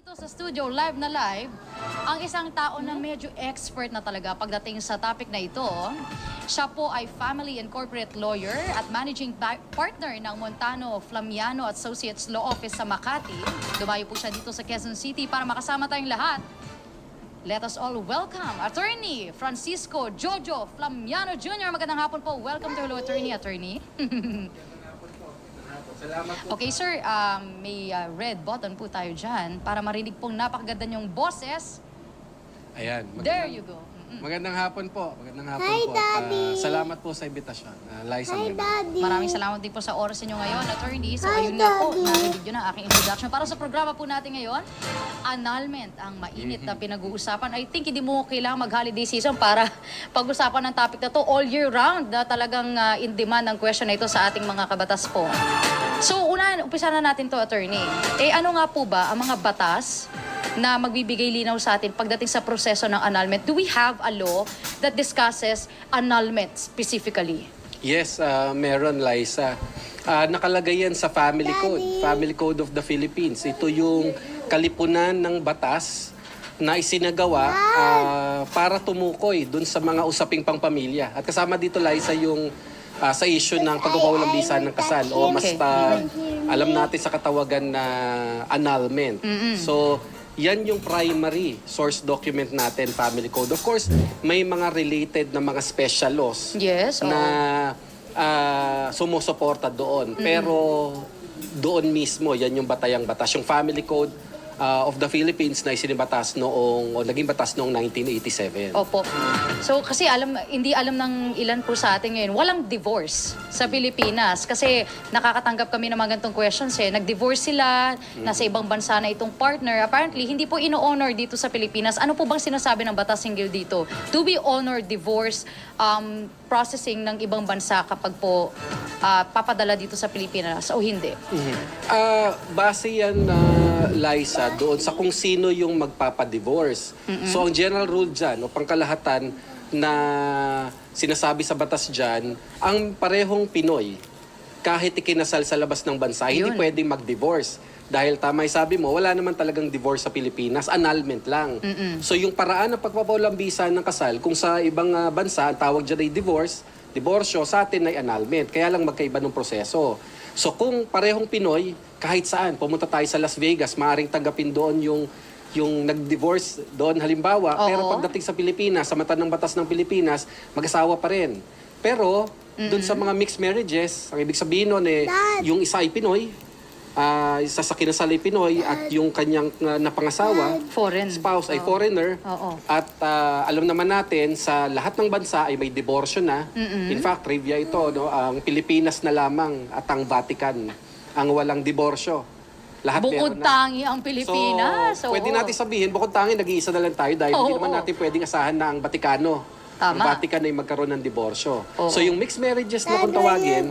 Dito sa studio, live na live, ang isang tao na medyo expert na talaga pagdating sa topic na ito. Siya po ay family and corporate lawyer at managing partner ng Montano, Flamiano Associates Law Office sa Makati. Dumayo po siya dito sa Quezon City para makasama tayong lahat. Let us all welcome Attorney Francisco Jojo Flamiano Jr. Magandang hapon po. Welcome to Hello Attorney. Salamat po. Okay sir, may red button po tayo dyan para marinig pong napakaganda niyong boses. Ayan. There you go. Magandang hapon po. Magandang hapon Hi, po. Daddy. Salamat po sa imbitasyon. Liza Hi, Mena. Daddy. Maraming salamat din po sa oras niyo ngayon, Attorney. So Hi, ayun na po, Daddy. narinig nyo na aking introduction. Para sa programa po natin ngayon, annulment ang mainit na pinag-uusapan. I think hindi mo kailangan mag-holiday season para pag-usapan ng topic na to all year round na talagang in demand ang question na ito sa ating mga kabatas po. So umpisa na natin to, Attorney. Ano nga po ba ang mga batas na magbibigay linaw sa atin pagdating sa proseso ng annulment? Do we have a law that discusses annulment specifically? Yes, meron, Liza. Nakalagay yan sa Family Code. Family Code of the Philippines. Ito yung kalipunan ng batas na isinagawa para tumukoy dun sa mga usaping pangpamilya. At kasama dito, Liza, yung sa issue ng pagpapawalang bisa ng kasal o mas alam natin sa katawagan na annulment. So, yan yung primary source document natin, Family Code. Of course, may mga related na mga special laws Yes, na sumusuporta doon. Pero doon mismo, yan yung batayang batas. Yung Family Code of the Philippines na isinibatas noong, o naging batas noong 1987. Opo. So kasi hindi alam ng ilan po sa atin ngayon, walang divorce sa Pilipinas. Kasi nakakatanggap kami ng mga ganitong questions Nag-divorce sila, nasa ibang bansa na itong partner. Apparently, hindi po ino-honor dito sa Pilipinas. Ano po bang sinasabi ng batas hinggil dito? Do we honor divorce processing ng ibang bansa kapag po papadala dito sa Pilipinas o hindi? Base yan, Liza, doon sa kung sino yung magpapadivorce. So ang general rule dyan, o pangkalahatan na sinasabi sa batas dyan, ang parehong Pinoy, kahit ikinasal sa labas ng bansa, hindi pwedeng mag-divorce. Dahil tama yung sabi mo, wala naman talagang divorce sa Pilipinas, annulment lang. So yung paraan ng pagpapawalang bisa ng kasal, kung sa ibang bansa, ang tawag dyan ay diborsyo, sa atin ay annulment. Kaya lang magkaiba ng proseso. So kung parehong Pinoy, kahit saan, pumunta tayo sa Las Vegas, maaaring tanggapin doon yung nag-divorce doon halimbawa, pero pagdating sa Pilipinas, sa mata ng batas ng Pilipinas, mag-asawa pa rin. Pero doon sa mga mixed marriages, ang ibig sabihin noon yung isa ay Pinoy, isa sa kinasal ay Pinoy, at yung kanyang napangasawa, Foreign. spouse ay foreigner. At alam naman natin, sa lahat ng bansa ay may diborsyo na. In fact, trivia ito, no? Ang Pilipinas na lamang at ang Vatican ang walang diborsyo. Lahat Bukod meron na. tangi ang Pilipinas. So, pwede natin sabihin, bukod tangi, nag-iisa na lang tayo dahil hindi naman natin pwedeng asahan na ang Vaticano. Ang Tama. Vatican ay magkaroon ng diborsyo. So yung mixed marriages na kung tawagin,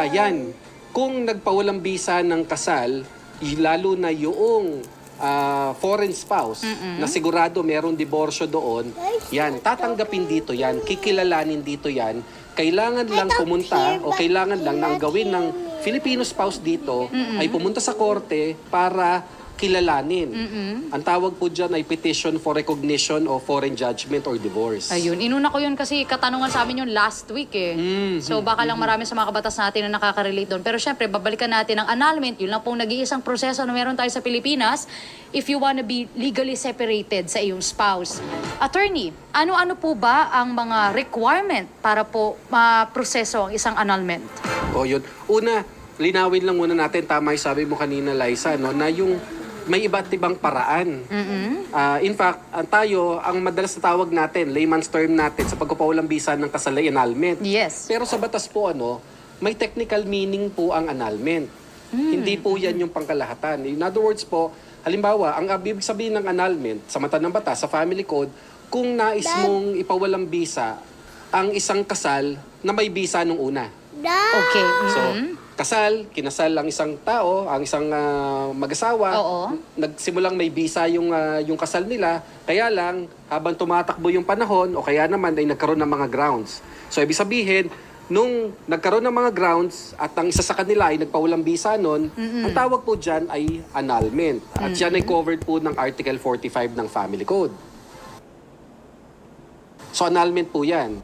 yan, kung nagpawalang bisa ng kasal, lalo na yung foreign spouse na sigurado merong diborsyo doon, yan, tatanggapin dito yan, kikilalanin dito yan, kailangan lang pumunta o kailangan lang na ang gawin ng Filipino spouse dito ay pumunta sa korte para kilalanin. Ang tawag po dyan ay petition for recognition of foreign judgment or divorce. Ayun, inuna ko yun kasi katanungan sa amin yun last week So baka lang marami sa mga kabatas natin na nakaka-relate doon. Pero syempre, babalikan natin ang annulment. Yun lang pong nag-iisang proseso na meron tayo sa Pilipinas if you wanna be legally separated sa iyong spouse. Attorney, ano-ano po ba ang mga requirement para po ma-proseso ang isang annulment? O yun. Una, linawin lang muna natin, tama yung sabi mo kanina, Liza, no, na yung may iba't ibang paraan. In fact, ang madalas na tawag natin, layman's term natin sa pagpapawalang bisa ng kasal ay annulment. Yes. Pero sa batas po, may technical meaning po ang annulment. Hindi po yan yung pangkalahatan. In other words po, halimbawa, ang ibig sabihin ng annulment sa mata ng batas, sa Family Code, kung nais mong ipawalang bisa ang isang kasal na may bisa nung una. Okay. So, kinasal ang isang tao, ang isang mag-asawa. Nagsimulang may bisa yung kasal nila. Kaya lang, habang tumatakbo yung panahon, o kaya naman ay nagkaroon ng mga grounds. So, ibig sabihin, nung nagkaroon ng mga grounds at ang isa sa kanila ay nagpawalang bisa nun, ang tawag po dyan ay annulment. At yan ay covered po ng Article 45 ng Family Code. So annulment po yan.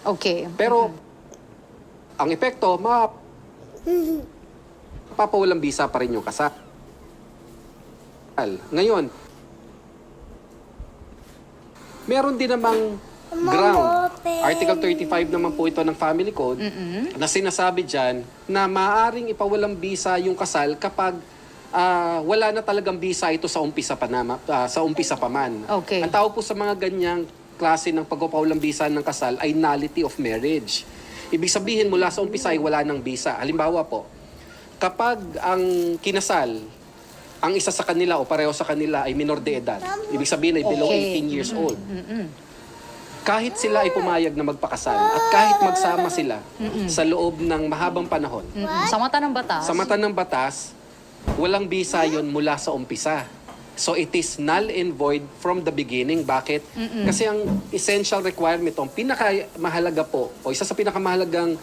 Okay. Pero ang epekto, papawalang bisa pa rin yung kasal. Ngayon, meron din namang ground. Article 35 naman po ito ng Family Code na sinasabi dyan na maaaring ipawalang bisa yung kasal kapag wala na talagang bisa ito sa umpisa pa man. Okay. Ang tawag po sa mga ganyang klase ng pagpapawalang bisa ng kasal ay nullity of marriage. Ibig sabihin mula sa umpisa ay wala ng bisa. Halimbawa po, kapag ang kinasal, ang isa sa kanila o pareho sa kanila ay minor de edad, ibig sabihin ay below 18 years old. Kahit sila ay pumayag na magpakasal at kahit magsama sila sa loob ng mahabang panahon, Sa mata ng batas. sa mata ng batas, walang bisa yon mula sa umpisa. So it is null and void from the beginning. Bakit? Kasi ang essential requirement, ang pinakamahalaga po, o isa sa pinakamahalagang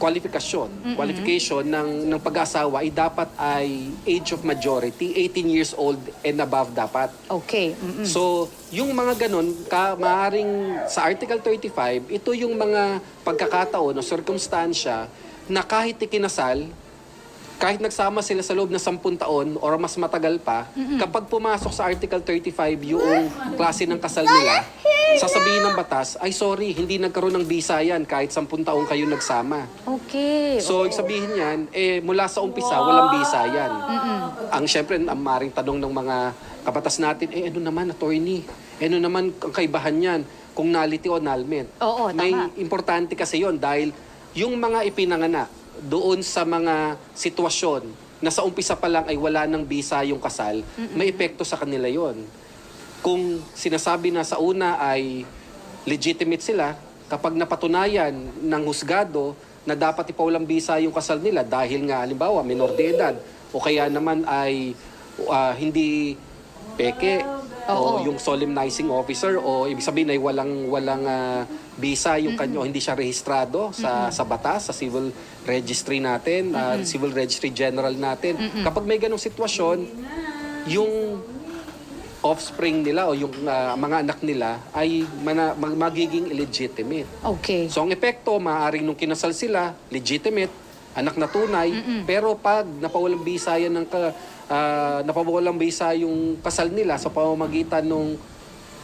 qualification ng pag-asawa ay dapat ay age of majority, 18 years old and above dapat. Okay. So, yung mga ganun, maaaring sa Article 35, ito yung mga pagkakataon o circumstansya na kahit ikinasal, kahit nagsama sila sa loob ng 10 taon or mas matagal pa, kapag pumasok sa Article 35 yung klase ng kasal nila, sasabihin ng batas, ay sorry, hindi nagkaroon ng bisa yan kahit 10 taon kayo nagsama. Okay. So, ibig sabihin yan, mula sa umpisa, walang bisa yan. Syempre, ang maring tanong ng mga kabatas natin, ano naman, attorney? Ano naman ang kaibahan yan kung nullity o annulment? Oo, tama. May importante kasi yon dahil yung mga ipinanganak doon sa mga sitwasyon na sa umpisa pa lang ay wala ng bisa yung kasal, may epekto sa kanila yon. Kung sinasabi na sa una ay legitimate sila, kapag napatunayan ng husgado na dapat ipawalang bisa yung kasal nila dahil nga halimbawa minor de edad o kaya naman ay hindi peke o yung solemnizing officer o ibig sabihin ay walang bisa yung kanyo, hindi siya rehistrado sa batas, sa civil registry natin, civil registry general natin. Kapag may ganong sitwasyon, yung offspring nila o yung mga anak nila ay magiging illegitimate. Okay. So ang epekto, maaaring nung kinasal sila, legitimate, anak na tunay, pero pag napawalang bisa yan napawalang bisa yung kasal nila sa pamamagitan ng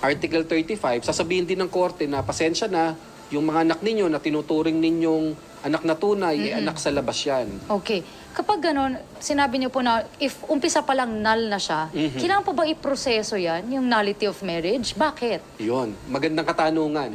Article 35, sasabihin din ng korte na pasensya na, yung mga anak ninyo na tinuturing ninyong anak na tunay, anak sa labas yan. Okay. Kapag ganon, sinabi niyo po na if umpisa pa lang null na siya, kailangan pa ba iproseso yan, yung nullity of marriage? Bakit? Yun, magandang katanungan.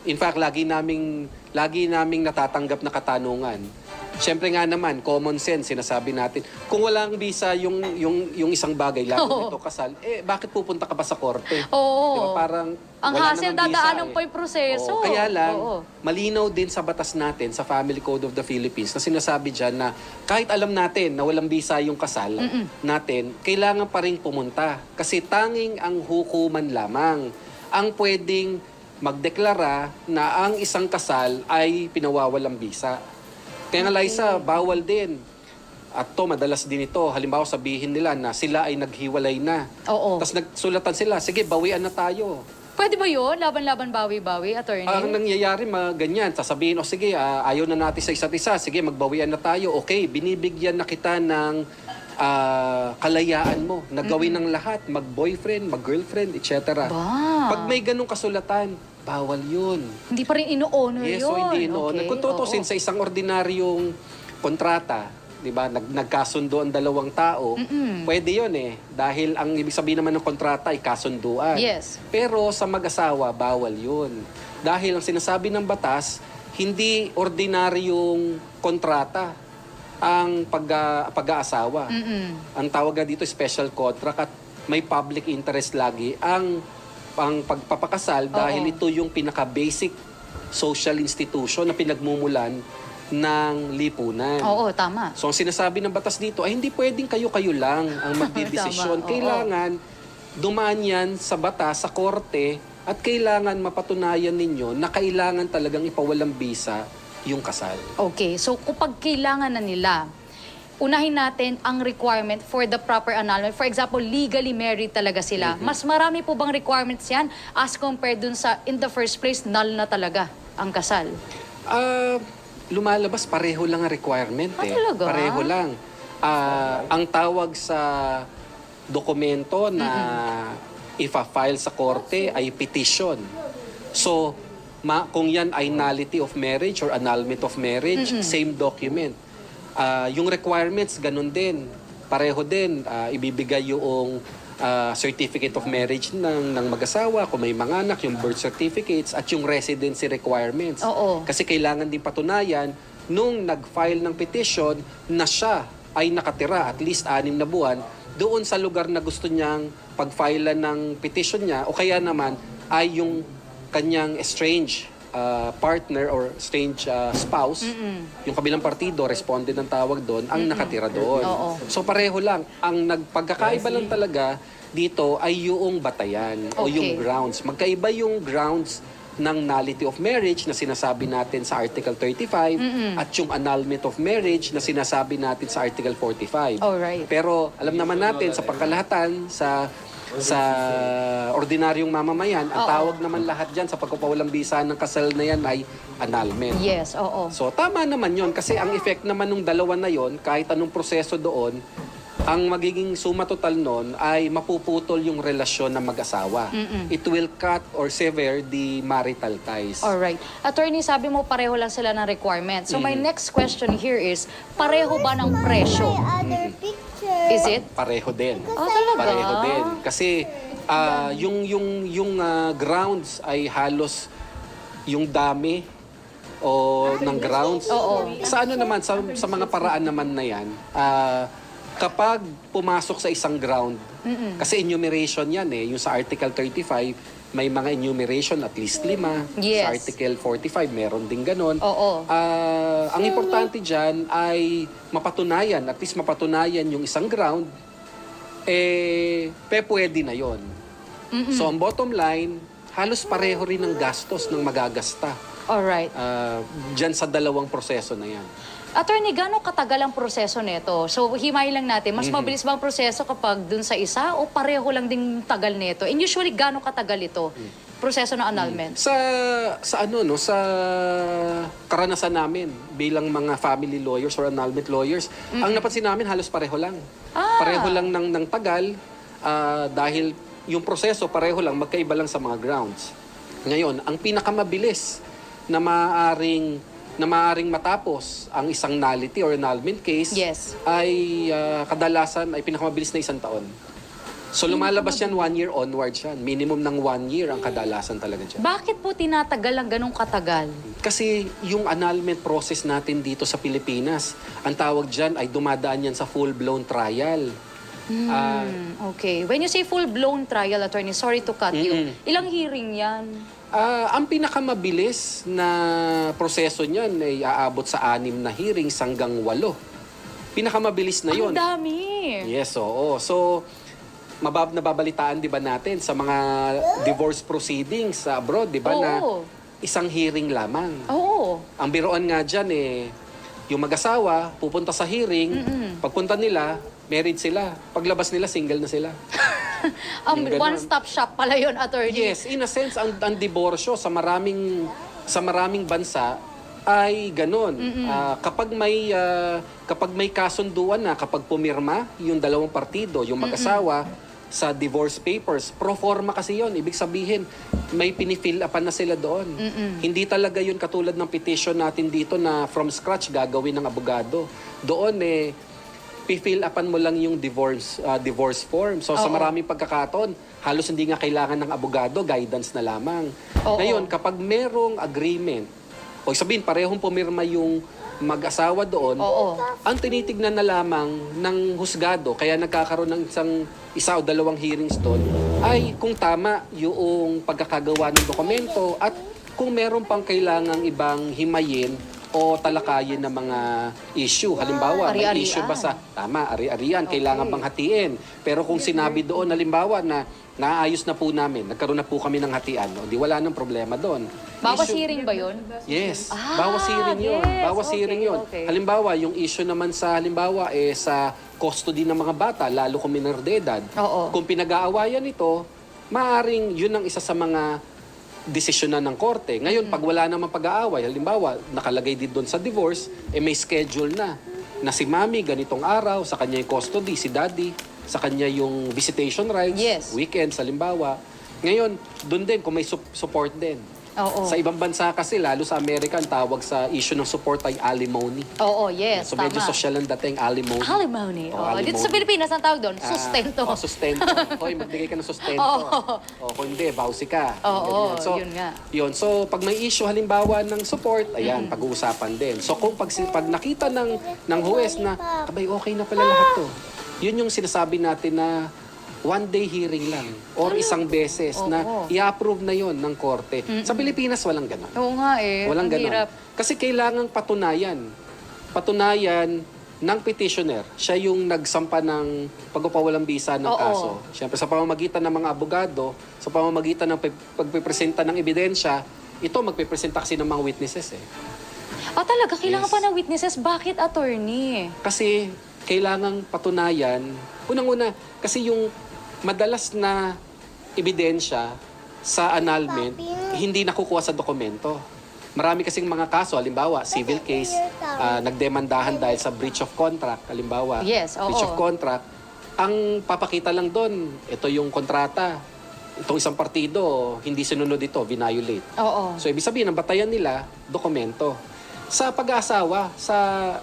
In fact, lagi naming natatanggap na katanungan. Siyempre nga naman, common sense, sinasabi natin. Kung walang bisa yung isang bagay, lalo nito kasal, bakit pupunta ka pa sa korte? Oo. Diba, parang Ang wala hassle, namang bisa, dadaanan pa yung proseso. Oo, kaya lang, Oo. malinaw din sa batas natin, sa Family Code of the Philippines, na sinasabi dyan na kahit alam natin na walang bisa yung kasal natin, kailangan pa rin pumunta. Kasi tanging ang hukuman lamang ang pwedeng magdeklara na ang isang kasal ay pinawawalang bisa. Kaya nga, Liza, bawal din. At to, madalas din ito. Halimbawa, sabihin nila na sila ay naghiwalay na. Oo. Tapos nagsulatan sila, sige, bawian na tayo. Pwede ba yun? Laban-laban, bawi-bawi, attorney? Ang nangyayari, ganyan. Sasabihin, sige, ayaw na natin sa isa't isa. Sige, magbawian na tayo. Okay, binibigyan na kita ng kalayaan mo. Nagawin ng lahat. Mag-boyfriend, mag-girlfriend, etc. Pag may ganong kasulatan, bawal yun. Hindi pa rin ino-honor Yes, yun. so hindi ino. Okay. Kung tutusin sa isang ordinaryong kontrata, di ba, nagkasundo ang dalawang tao, pwede yun dahil ang ibig sabihin naman ng kontrata ay kasunduan. Yes. Pero sa mag-asawa, bawal yun. Dahil ang sinasabi ng batas, hindi ordinaryong kontrata ang pag-aasawa. Ang tawag nga dito, special contract, at may public interest lagi ang pagpapakasal dahil ito yung pinaka-basic social institution na pinagmumulan ng lipunan. Oo, tama. So ang sinasabi ng batas dito ay hindi pwedeng kayo-kayo lang ang magdidesisyon. Tama, oo. Kailangan dumaan yan sa batas, sa korte, at kailangan mapatunayan ninyo na kailangan talagang ipawalang bisa yung kasal. Okay, so kapag kailangan na nila, unahin natin ang requirement for the proper annulment. For example, legally married talaga sila. Mas marami po bang requirements yan as compared dun sa in the first place, null na talaga ang kasal? Lumalabas, pareho lang ang requirement eh. Talaga? Pareho lang. Ang tawag sa dokumento na ifa-file sa korte ay petition. So, kung yan ay nullity of marriage or annulment of marriage, same document. Yung requirements, ganun din. Pareho din. Ibibigay yung certificate of marriage ng mag-asawa, kung may mga anak, yung birth certificates, at yung residency requirements. Oo. Kasi kailangan din patunayan nung nag-file ng petition na siya ay nakatira at least 6 na buwan doon sa lugar na gusto niyang pag-file ng petition niya, o kaya naman ay yung kanyang estranged partner or estranged spouse, yung kabilang partido, respondent ng tawag doon, ang nakatira doon. Oo. So pareho lang. Ang nagpagkakaiba lang talaga dito ay yung batayan o Okay. yung grounds. Magkaiba yung grounds ng nullity of marriage na sinasabi natin sa Article 35 at yung annulment of marriage na sinasabi natin sa Article 45. Alright. Pero alam naman natin sa pangkalahatan, sa ordinaryong mamamayan, ang tawag naman lahat dyan sa pagpapawalang bisa ng kasal na yan ay annulment. Yes, oo. So tama naman yon kasi ang effect naman ng dalawa na yon, kahit anong proseso doon, ang magiging suma total nun ay mapuputol yung relasyon ng mag-asawa. It will cut or sever the marital ties. Alright. Attorney, sabi mo pareho lang sila ng requirement. So my next question here is, pareho ba ng presyo? Is it? Pareho din. Talaga? Pareho din. Kasi yung grounds ay halos yung dami ng grounds. Oo. Sa ano naman, sa mga paraan naman na yan, kapag pumasok sa isang ground, kasi enumeration yan yung sa Article 35, may mga enumeration at least 5. Yes. Sa Article 45, meron din ganon. Oo. Ang importante dyan ay mapatunayan, at least mapatunayan yung isang ground, pwede na yon. So ang bottom line, halos pareho rin ng gastos ng magagasta Alright. dyan sa dalawang proseso na yan. Attorney, gano'ng katagal ang proseso nito? So, himay lang natin. Mas mabilis ba ang proseso kapag dun sa isa o pareho lang ding tagal nito? And usually, gano'ng katagal ito? Proseso ng annulment? Sa karanasan namin bilang mga family lawyers or annulment lawyers, ang napansin namin halos pareho lang. Pareho lang ng tagal dahil yung proseso pareho lang, magkaiba lang sa mga grounds. Ngayon, ang pinakamabilis na maaaring matapos ang isang nullity or annulment case Yes. ay kadalasan ay pinakamabilis na 1 taon. So lumalabas yan 1 year onwards yan. Minimum ng 1 year ang kadalasan talaga dyan. Bakit po tinatagal ang ganong katagal? Kasi yung annulment process natin dito sa Pilipinas, ang tawag dyan ay dumadaan yan sa full-blown trial. Okay. When you say full-blown trial, attorney, sorry to cut you. Ilang hearing yan? Ang pinakamabilis na proseso niyan ay aabot sa 6 na hearings hanggang 8. Pinakamabilis na yon. Ang dami. Yes, oo. So, nababalitaan, di ba natin, sa mga divorce proceedings sa abroad, di ba, na Oo. isang hearing lamang. Oo. Ang biroan nga dyan yung mag-asawa, pupunta sa hearing, pagpunta nila, married sila. Paglabas nila, single na sila. Yung ganun. One-stop shop pala yun, attorney. Yes, in a sense, ang diborsyo sa maraming bansa ay ganun. Kapag may kasunduan na, kapag pumirma yung dalawang partido, yung mag-asawa sa divorce papers, pro forma kasi yon. Ibig sabihin, may pinifill upan na sila doon. Hindi talaga yun katulad ng petition natin dito na from scratch gagawin ng abogado. Doon pifill upan mo lang yung divorce form. So sa maraming pagkakataon, halos hindi nga kailangan ng abogado, guidance na lamang. Oo. Ngayon, kapag merong agreement, o sabihin parehong pumirma yung mag-asawa doon, Oo. ang tinitignan na lamang ng husgado, kaya nagkakaroon ng isa o 2 hearings doon, ay kung tama yung pagkakagawa ng dokumento at kung meron pang kailangang ibang himayin o talakayin ng mga issue. Halimbawa, may Ari-arian. issue ba sa, tama, ari-arian, kailangan bang hatiin? Pero kung sinabi doon, halimbawa na naayos na po namin, nagkaroon na po kami ng hatian, o di wala nang problema doon. Bawas Issue- hearing ba yun? Yes, Ah, bawas hearing yun. yes. Bawas hearing Okay, yun. okay. Halimbawa, yung issue naman sa, sa custody ng mga bata, lalo kung minor de edad. Oo. Kung pinag-aawayan ito, maaring yun ang isa sa mga desisyonan ng korte. Ngayon, pag wala namang pag-aaway, halimbawa, nakalagay din doon sa divorce, may schedule na si mami ganitong araw, sa kanya yung custody, si daddy, sa kanya yung visitation rights, Yes. weekends, halimbawa. Ngayon, doon din, kung may support din. Oo. Sa ibang bansa kasi, lalo sa Amerika, ang tawag sa issue ng support ay alimony. Oo, yes, So tama. medyo social ang dating alimony. Alimony. Oo, Oh, dito sa alimony. Pilipinas, ang tawag doon, sustento. Sustento. Hoy, magbigay ka ng sustento. Oo. O kung hindi, bawsi ka. Oo, Ganyan. So, yun nga. Yun. So, pag may issue halimbawa ng support, ayan, pag-uusapan din. So, kung pag nakita ng huwes na, abay, okay na pala lahat to. Yun yung sinasabi natin na one-day hearing lang or isang beses na Oo. i-approve na yon ng korte. Sa Pilipinas, walang ganon. Oo nga eh. Walang ang ganon. hirap. Kasi kailangang patunayan ng petitioner. Siya yung nagsampa ng pagpapawalang bisa ng Oo. kaso. Siyempre, sa pamamagitan ng mga abogado, sa pamamagitan ng pagpipresenta ng ebidensya, ito magpipresenta kasi ng mga witnesses eh. Ah, talaga? Kailangan Yes. pa ng witnesses? Bakit, attorney? Kasi kailangang patunayan, unang-una, kasi yung madalas na ebidensya sa annulment, hindi nakukuha sa dokumento. Marami kasing mga kaso, halimbawa, civil case, nagdemandahan dahil sa breach of contract, halimbawa, Yes, oo. breach of contract, ang papakita lang doon, ito yung kontrata, itong isang partido, hindi sinunod ito, violate. Oo. So, ibig sabihin, ang batayan nila, dokumento. Sa pag-aasawa,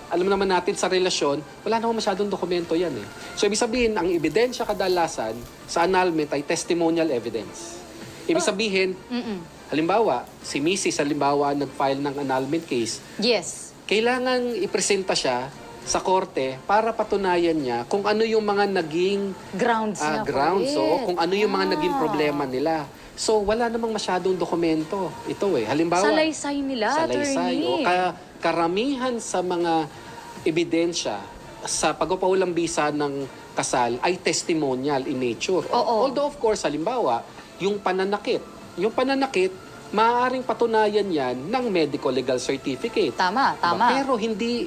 alam naman natin sa relasyon, wala naman masyadong dokumento yan eh. So, ibig sabihin, ang ebidensya kadalasan sa annulment ay testimonial evidence. Ibig sabihin, halimbawa, si Mrs. halimbawa nag-file ng annulment case, Yes. kailangan ipresenta siya sa korte para patunayan niya kung ano yung mga naging Grounds na grounds, for so it. kung ano yung mga naging problema nila. So, wala namang masyadong dokumento. Ito eh. Halimbawa, Salaysay nila, salaysay. attorney. O karamihan sa mga ebidensya sa pagpapawalang bisa ng kasal ay testimonial in nature. Oo. Although of course, halimbawa, yung pananakit. Yung pananakit, maaaring patunayan yan ng medical legal certificate. Tama, tama. Pero hindi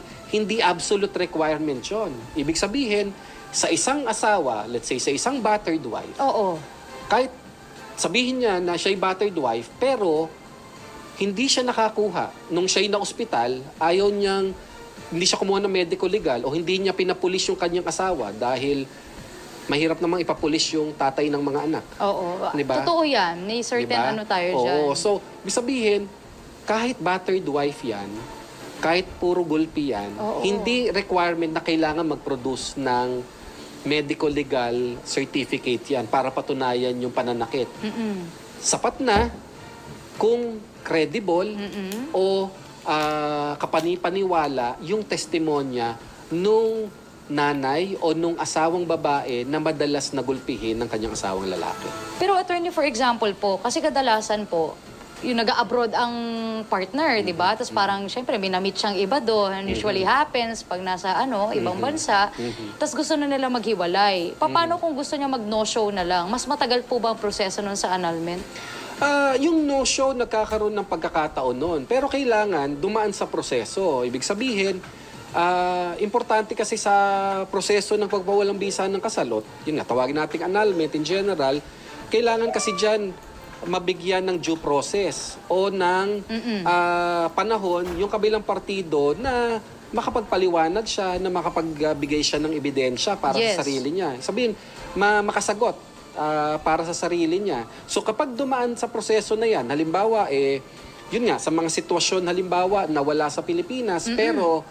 absolute requirement yun. Ibig sabihin, sa isang asawa, let's say sa isang battered wife, Oo. kahit sabihin niya na siya'y battered wife, pero hindi siya nakakuha. Nung siya'y na ospital, hindi siya kumuha ng medical legal o hindi niya pinapulis yung kanyang asawa dahil mahirap namang ipapulis yung tatay ng mga anak. Oo. Diba? Totoo yan. May certain Diba? ano tayo dyan. Oo. So, ibig sabihin, kahit battered wife yan, kahit puro gulpi yan, Oo. hindi requirement na kailangan mag-produce ng medical legal certificate yan para patunayan yung pananakit. Sapat na kung credible o kapanipaniwala yung testimonya nung nanay o nung asawang babae na madalas nagulpihin ng kanyang asawang lalaki. Pero attorney, for example po, kasi kadalasan po, yung nag-abroad ang partner, di ba? Tapos parang, syempre, may na-meet siyang iba doon. Usually happens pag nasa, ibang bansa. Tapos gusto na nila maghiwalay. Paano kung gusto niya mag-no-show na lang? Mas matagal po ba ang proseso nun sa annulment? Yung no-show, nagkakaroon ng pagkakataon noon. Pero kailangan dumaan sa proseso. Ibig sabihin, importante kasi sa proseso ng pagpawalang bisa ng kasalot, yun nga, tawagin nating annulment in general, kailangan kasi dyan mabigyan ng due process o ng panahon yung kabilang partido na makapagpaliwanag siya, na makapagbigay siya ng ebidensya para Yes. sa sarili niya. Sabihin, makasagot para sa sarili niya. So kapag dumaan sa proseso na yan, halimbawa, yun nga, sa mga sitwasyon, halimbawa, nawala sa Pilipinas, pero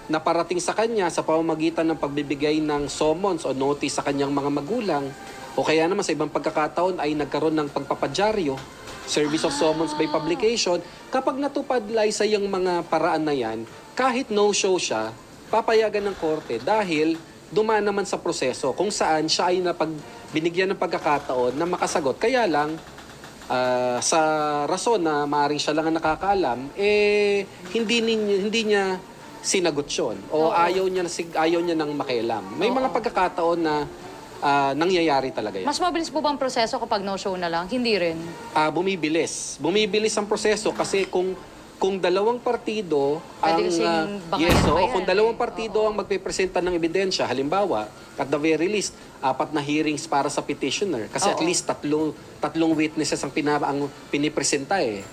naparating sa kanya sa pamamagitan ng pagbibigay ng summons o notice sa kanyang mga magulang, o kaya naman sa ibang pagkakataon ay nagkaroon ng pagpapadyaryo, service of summons by publication, kapag natupad sa yung mga paraan na yan, kahit no-show siya, papayagan ng korte dahil dumaan naman sa proseso kung saan siya ay binigyan ng pagkakataon na makasagot. Kaya lang, sa rason na maaaring siya lang ang nakakaalam, hindi niya sinagot yun. O ayaw niya nang makialam. May mga pagkakataon na nangyayari talaga yan. Mas mabilis po bang proseso kapag no-show na lang? Hindi rin. Bumibilis. Bumibilis ang proseso kasi kung dalawang partido Pwede kasing bangayan pa yan kung dalawang partido ang magpipresenta ng ebidensya, halimbawa, at the very least, 4 na hearings para sa petitioner. Kasi at least tatlong witnesses ang pinipresenta eh.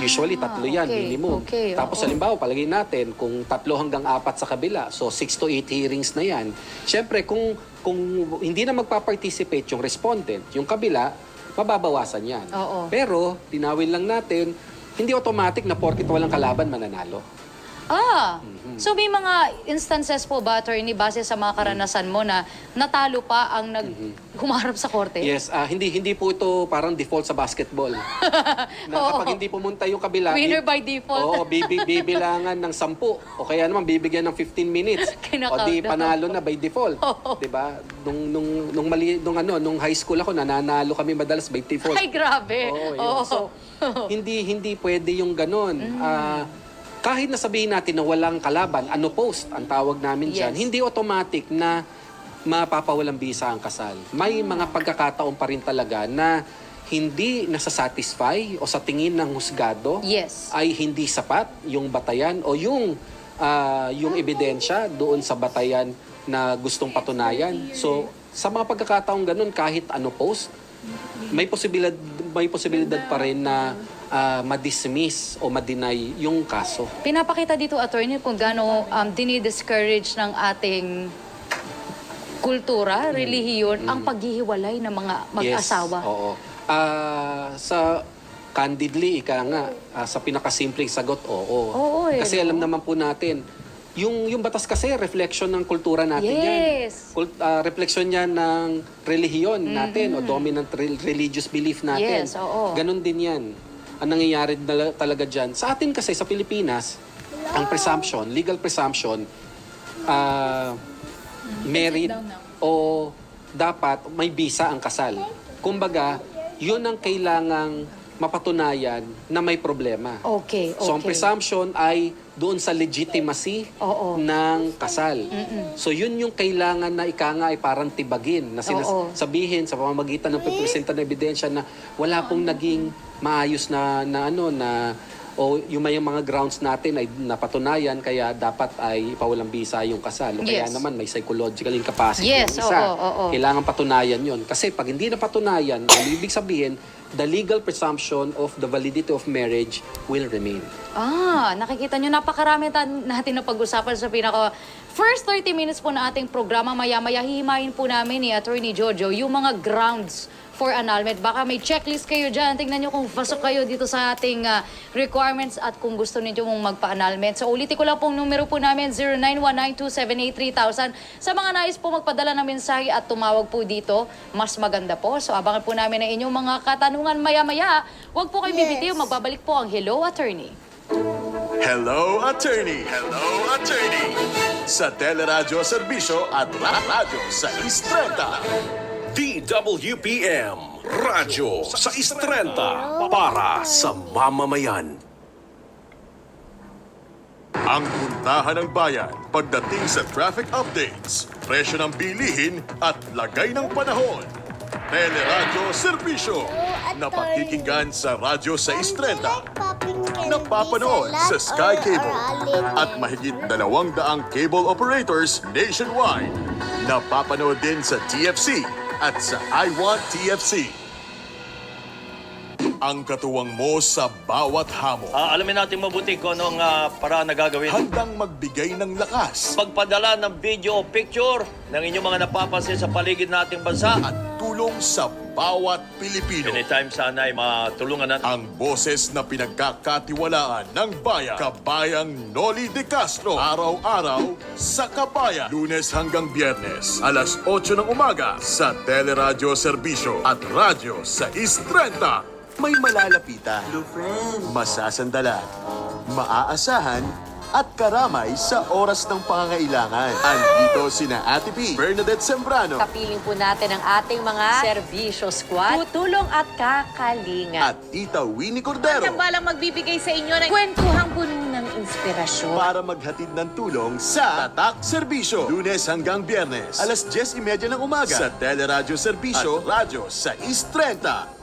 Usually, 3 yan, okay, minimum. okay, Tapos, oo. halimbawa, palagay natin, kung 3 hanggang 4 sa kabila, so 6 to 8 hearings na yan. Siyempre, kung hindi na magpa-participate yung respondent, yung kabila, mababawasan yan. Oo. Pero, linawin lang natin, hindi automatic na porkit walang kalaban, mananalo. So may mga instances po ba, attorney, base sa mga karanasan mo na natalo pa ang humarap sa korte? Yes, hindi po ito parang default sa basketball. Na kapag hindi pumunta yung kabila, Winner by default. Oo, bibilangan ng 10 o kaya naman bibigyan ng 15 minutes. O di panalo na by default. 'Di ba? Nung high school ako, nananalo kami madalas by default. Ay, grabe. Oo, yun. So, hindi pwede yung ganun. Kahit nasabihin natin na walang kalaban, unopposed ang tawag namin dyan, Yes. hindi automatic na mapapawalang bisa ang kasal. May mga pagkakataon pa rin talaga na hindi nasasatisfy o sa tingin ng husgado Yes. ay hindi sapat yung batayan o yung ebidensya doon sa batayan na gustong patunayan. So, sa mga pagkakataong ganun, kahit unopposed, may posibilidad pa rin na ma-dismiss o ma-deny yung kaso. Pinapakita dito, attorney, kung gaano dinidiscourage ng ating kultura, relihiyon, ang paghihiwalay ng mga mag-asawa. Yes, oo. Candidly, sa pinakasimpleng sagot, oo. Oo, Kasi alam naman po natin, yung batas kasi, reflection ng kultura natin Yes. yan. Reflection yan ng relihiyon natin o dominant religious belief natin. Yes, oo. Ganon din yan. Ang nangyayari talaga dyan. Sa atin kasi, sa Pilipinas, ang presumption, legal presumption, married o dapat may bisa ang kasal. Kumbaga, yun ang kailangang mapatunayan na may problema. Okay. So, ang presumption ay doon sa legitimacy Oo. ng kasal. So, yun yung kailangan na ay parang tibagin. Na Oo. sabihin sa pamamagitan ng pagpresenta ng ebidensya na wala pong naging maayos na o yung may mga grounds natin ay napatunayan kaya dapat ay ipawalang bisa yung kasal. O kaya Yes. naman may psychological incapacity Yes, yung isa. oo. Kailangan patunayan yun. Kasi pag hindi napatunayan, ang ibig sabihin, the legal presumption of the validity of marriage will remain. Nakikita nyo, napakarami natin na pag-usapan sa first 30 minutes po na ating programa. Maya-maya, hihimayin po namin ni Attorney Jojo yung mga grounds for annulment. Baka may checklist kayo dyan. Tingnan nyo kung pasok kayo dito sa ating requirements at kung gusto ninyo mong magpa-annulment. So, ulitin ko lang pong numero po namin, 0919-278-3000. Sa mga nais po magpadala ng mensahe at tumawag po dito, mas maganda po. So, abangan po namin ang inyong mga katanungan maya-maya. Huwag po kayo bibitiw. Magbabalik po ang Hello, Attorney. Hello, Attorney! Hello, Attorney! Sa Teleradyo Serbisyo at Radyo sa Istrenta. DWPM Radyo sa Istrenta para sa mamamayan. Ang puntahan ng bayan pagdating sa traffic updates, presyo ng bilihin at lagay ng panahon. Teleradyo Serbisyo na pakikinggan sa radyo sa Istrenta, napapanood sa Sky Cable at mahigit 200 cable operators nationwide. Napapanood din sa TFC at sa I Want TFC. Ang katuwang mo sa bawat hamon. Alamin natin mabuti kung anong paraan na gagawin. Handang magbigay ng lakas Pagpadala ng video o picture ng inyong mga napapansin sa paligid nating bansa. at tulong sa bawat Pilipino. Anytime sana ay matulungan natin. Ang boses na pinagkakatiwalaan ng bayan. Kabayang Noli De Castro. Araw-araw sa Kabayan. Lunes hanggang Biyernes. Alas 8 ng umaga sa Teleradyo Serbisyo at Radyo sa Istrenta. May malalapitan. Masasandalan. Maaasahan at karamay sa oras ng pangangailangan. Andito sina Ate P, Bernadette Sembrano, Kapiling po natin ang ating mga serbisyo squad, tutulong at kakalinga. at Tita Winnie Cordero Balang magbibigay sa inyo ng kwentuhang puno ng inspirasyon. para maghatid ng tulong sa Tatak Serbisyo. Lunes hanggang Biyernes, alas 10:30 ng umaga sa Teleradyo Serbisyo at Radyo sa East 30.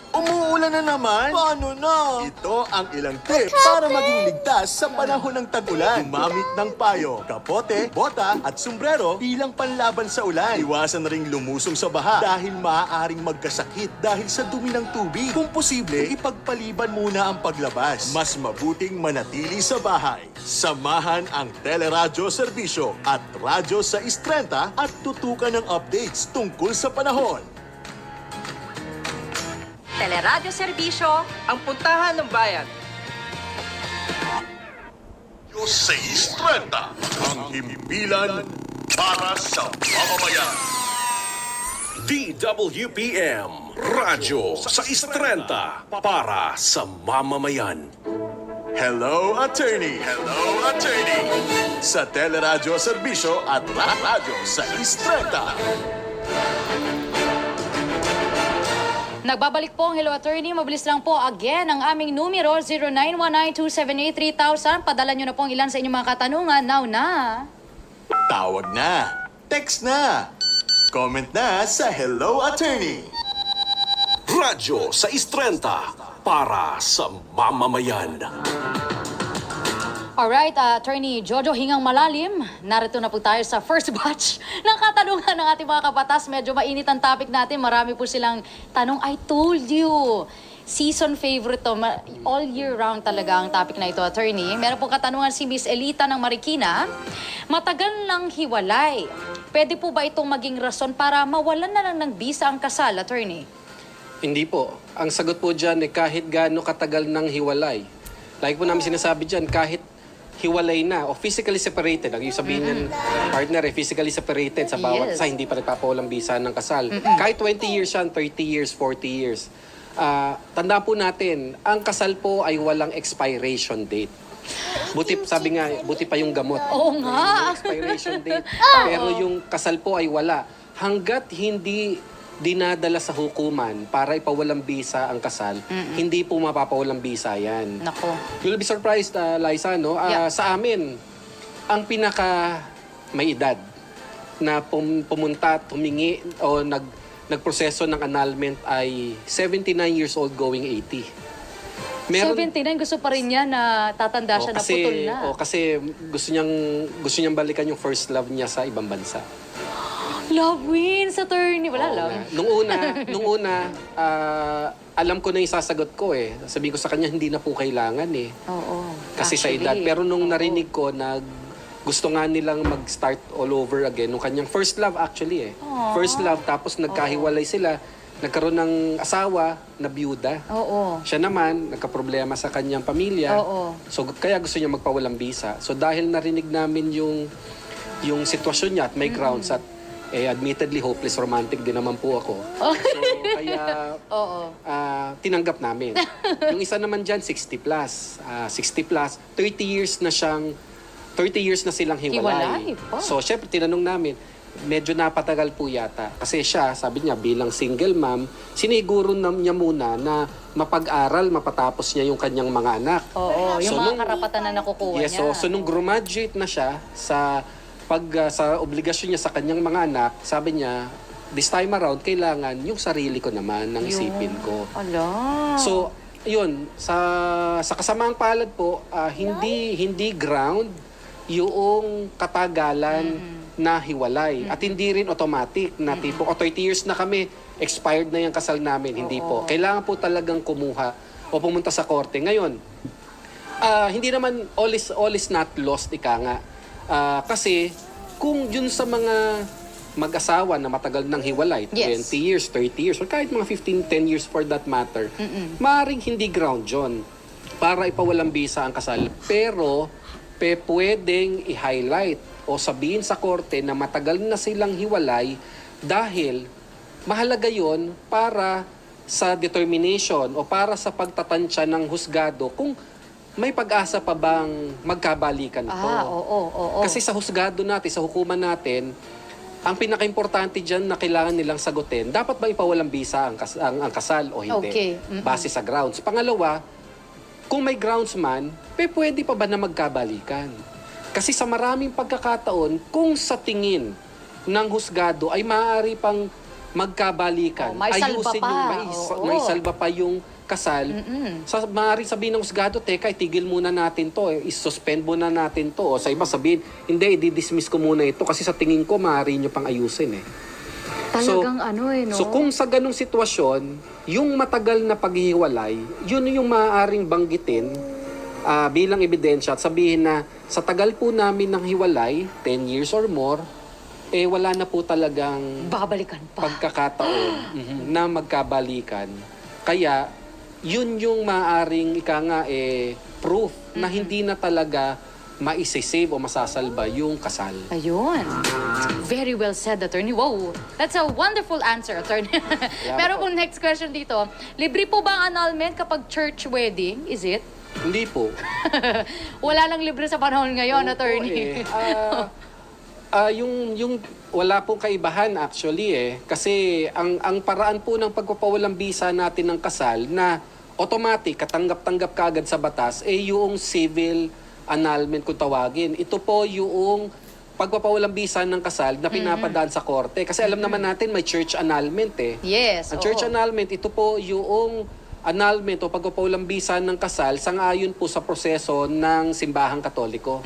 Umuulan na naman? Paano na? Ito ang ilang tips para maging ligtas sa panahon ng tag-ulan. Gumamit ng payo, kapote, bota at sombrero bilang panlaban sa ulan. Iwasan na ring lumusong sa baha dahil maaaring magkasakit dahil sa dumi ng tubig. Kung posible, ipagpaliban muna ang paglabas. Mas mabuting manatili sa bahay. Samahan ang Teleradyo Serbisyo at Radyo sa East 30 at tutukan ng updates tungkol sa panahon. Teleradyo Serbisyo, ang puntahan ng bayan. Diyos sa East 30, ang himpilan para sa mamamayan. DWPM Radyo sa Istrenta para sa mamamayan. Hello, Attorney! Hello, Attorney! Sa Teleradyo Serbisyo at Radyo sa East 30. Nagbabalik po ang Hello Attorney. Mabilis lang po again ang aming numero 0919-278-3000. Padala nyo na po ang ilan sa inyong mga katanungan. Now na! Tawag na! Text na! Comment na sa Hello, Attorney! Radyo sa Istrenta para sa mamamayan. Alright, Attorney Jojo Hingang Malalim, narito na po tayo sa first batch ng katanungan ng ating mga kabatas. Medyo mainit ang topic natin. Marami po silang tanong. I told you! Season favorite to. All year round talaga ang topic na ito, Attorney. Meron pong katanungan si Miss Elita ng Marikina. Matagal nang hiwalay. Pwede po ba itong maging rason para mawalan na lang ng bisa ang kasal, Attorney? Hindi po. Ang sagot po dyan kahit gaano katagal nang hiwalay. Like po namin sinasabi dyan, kahit hiwalay na o physically separated. Ang yung sabihin ng partner physically separated sa bawat Yes. isa, hindi pa nagpapawalang bisa ng kasal. Kahit 20 years yan, 30 years, 40 years. Tandaan po natin, ang kasal po ay walang expiration date. Buti, sabi nga, buti pa yung gamot. Oo nga. May expiration date. Pero yung kasal po ay wala. Hanggat hindi dinadala sa hukuman para ipawalang bisa ang kasal, hindi po mapapawalang bisa yan. Nako. You'll be surprised, Liza, no? Yeah. Sa amin, ang pinaka may edad na pumunta, tumingi o nagproseso ng annulment ay 79 years old going 80. 79, gusto pa rin niya na tatanda siya na putol na. Kasi gusto niyang balikan yung first love niya sa ibang bansa. Love wins, Attorney. Wala lang. Nung una, alam ko na yung sasagot ko eh. Sabihin ko sa kanya, hindi na po kailangan eh. Oo. Kasi sa edad. Pero nung narinig ko na gusto nga nilang mag-start all over again, nung kanyang first love actually eh. First love, tapos nagkahiwalay sila. Nagkaroon ng asawa na byuda. Oo. Siya naman, nagkaproblema sa kanyang pamilya. Oo. So kaya gusto niya magpawalang bisa. So dahil narinig namin yung sitwasyon niya at may grounds at admittedly hopeless romantic din naman po ako. So kaya tinanggap namin. Yung isa naman diyan 60 plus. 60 plus, 30 years na silang hiwalay. So syempre tinanong namin, medyo napatagal po yata. Kasi siya, sabi niya, bilang single mom, siniguro niya muna na mapag-aral, mapatapos niya yung kanyang mga anak. Oo, yung So, mga karapatan na nakukuha Yes, niya. so nung graduate na siya sa obligasyon niya sa kanyang mga anak, sabi niya, this time around, kailangan yung sarili ko naman ng isipin ko. Ala. So, yun, sa kasamaang palad po, hindi ground yung katagalan na hiwalay. At hindi rin automatic na tipo, 30 years na kami, expired na yung kasal namin. Hindi po. Kailangan po talagang kumuha o pumunta sa korte. Ngayon, hindi naman all is not lost, ika nga. Kasi kung yun sa mga mag-asawa na matagal nang hiwalay, Yes. 20 years, 30 years, or kahit mga 15, 10 years for that matter, maaaring hindi ground yun para ipawalang bisa ang kasal. Pero pwedeng i-highlight o sabihin sa korte na matagal na silang hiwalay dahil mahalaga yon para sa determination o para sa pagtatansya ng husgado kung may pag-asa pa bang magkabalikan ito? Oo. Kasi sa husgado natin, sa hukuman natin, ang pinaka-importante dyan na kailangan nilang sagutin, dapat ba ipawalang bisa ang kasal o hindi? Okay. Base sa grounds. Pangalawa, kung may grounds man, pwede pa ba na magkabalikan? Kasi sa maraming pagkakataon, kung sa tingin ng husgado ay maaari pang magkabalikan, May salba pa. may salba pa yung kasal, maaaring sabihin ng husgado, teka, itigil muna natin to, isuspend muna natin to. O sa iba sabihin, hindi, i-dismiss ko muna ito kasi sa tingin ko, maaari nyo pang ayusin eh. Talagang no? So kung sa ganong sitwasyon, yung matagal na paghihiwalay, yun yung maaaring banggitin bilang ebidensya at sabihin na sa tagal po namin ng hiwalay, 10 years or more, wala na po talagang Babalikan pa. pagkakataon na magkabalikan. Kaya, yun yung maaaring proof na hindi na talaga maisisave o masasalba yung kasal. Ayun. Very well said, attorney. Wow, that's a wonderful answer, attorney. Pero kung next question dito, libre po ba ang annulment kapag church wedding? Is it? Hindi po. Wala nang libre sa panahon ngayon, Oo, attorney. Yung wala pong kaibahan actually kasi ang paraan po ng pagpapawalang bisa natin ng kasal na automatic katanggap-tanggap kaagad sa batas yung civil annulment kung tawagin. Ito po yung pagpapawalang bisa ng kasal na pinapadaan sa korte kasi alam naman natin may church annulment Yes. Ang church annulment, ito po yung annulment o pagpapawalang bisa ng kasal sangayon po sa proseso ng simbahang Katoliko.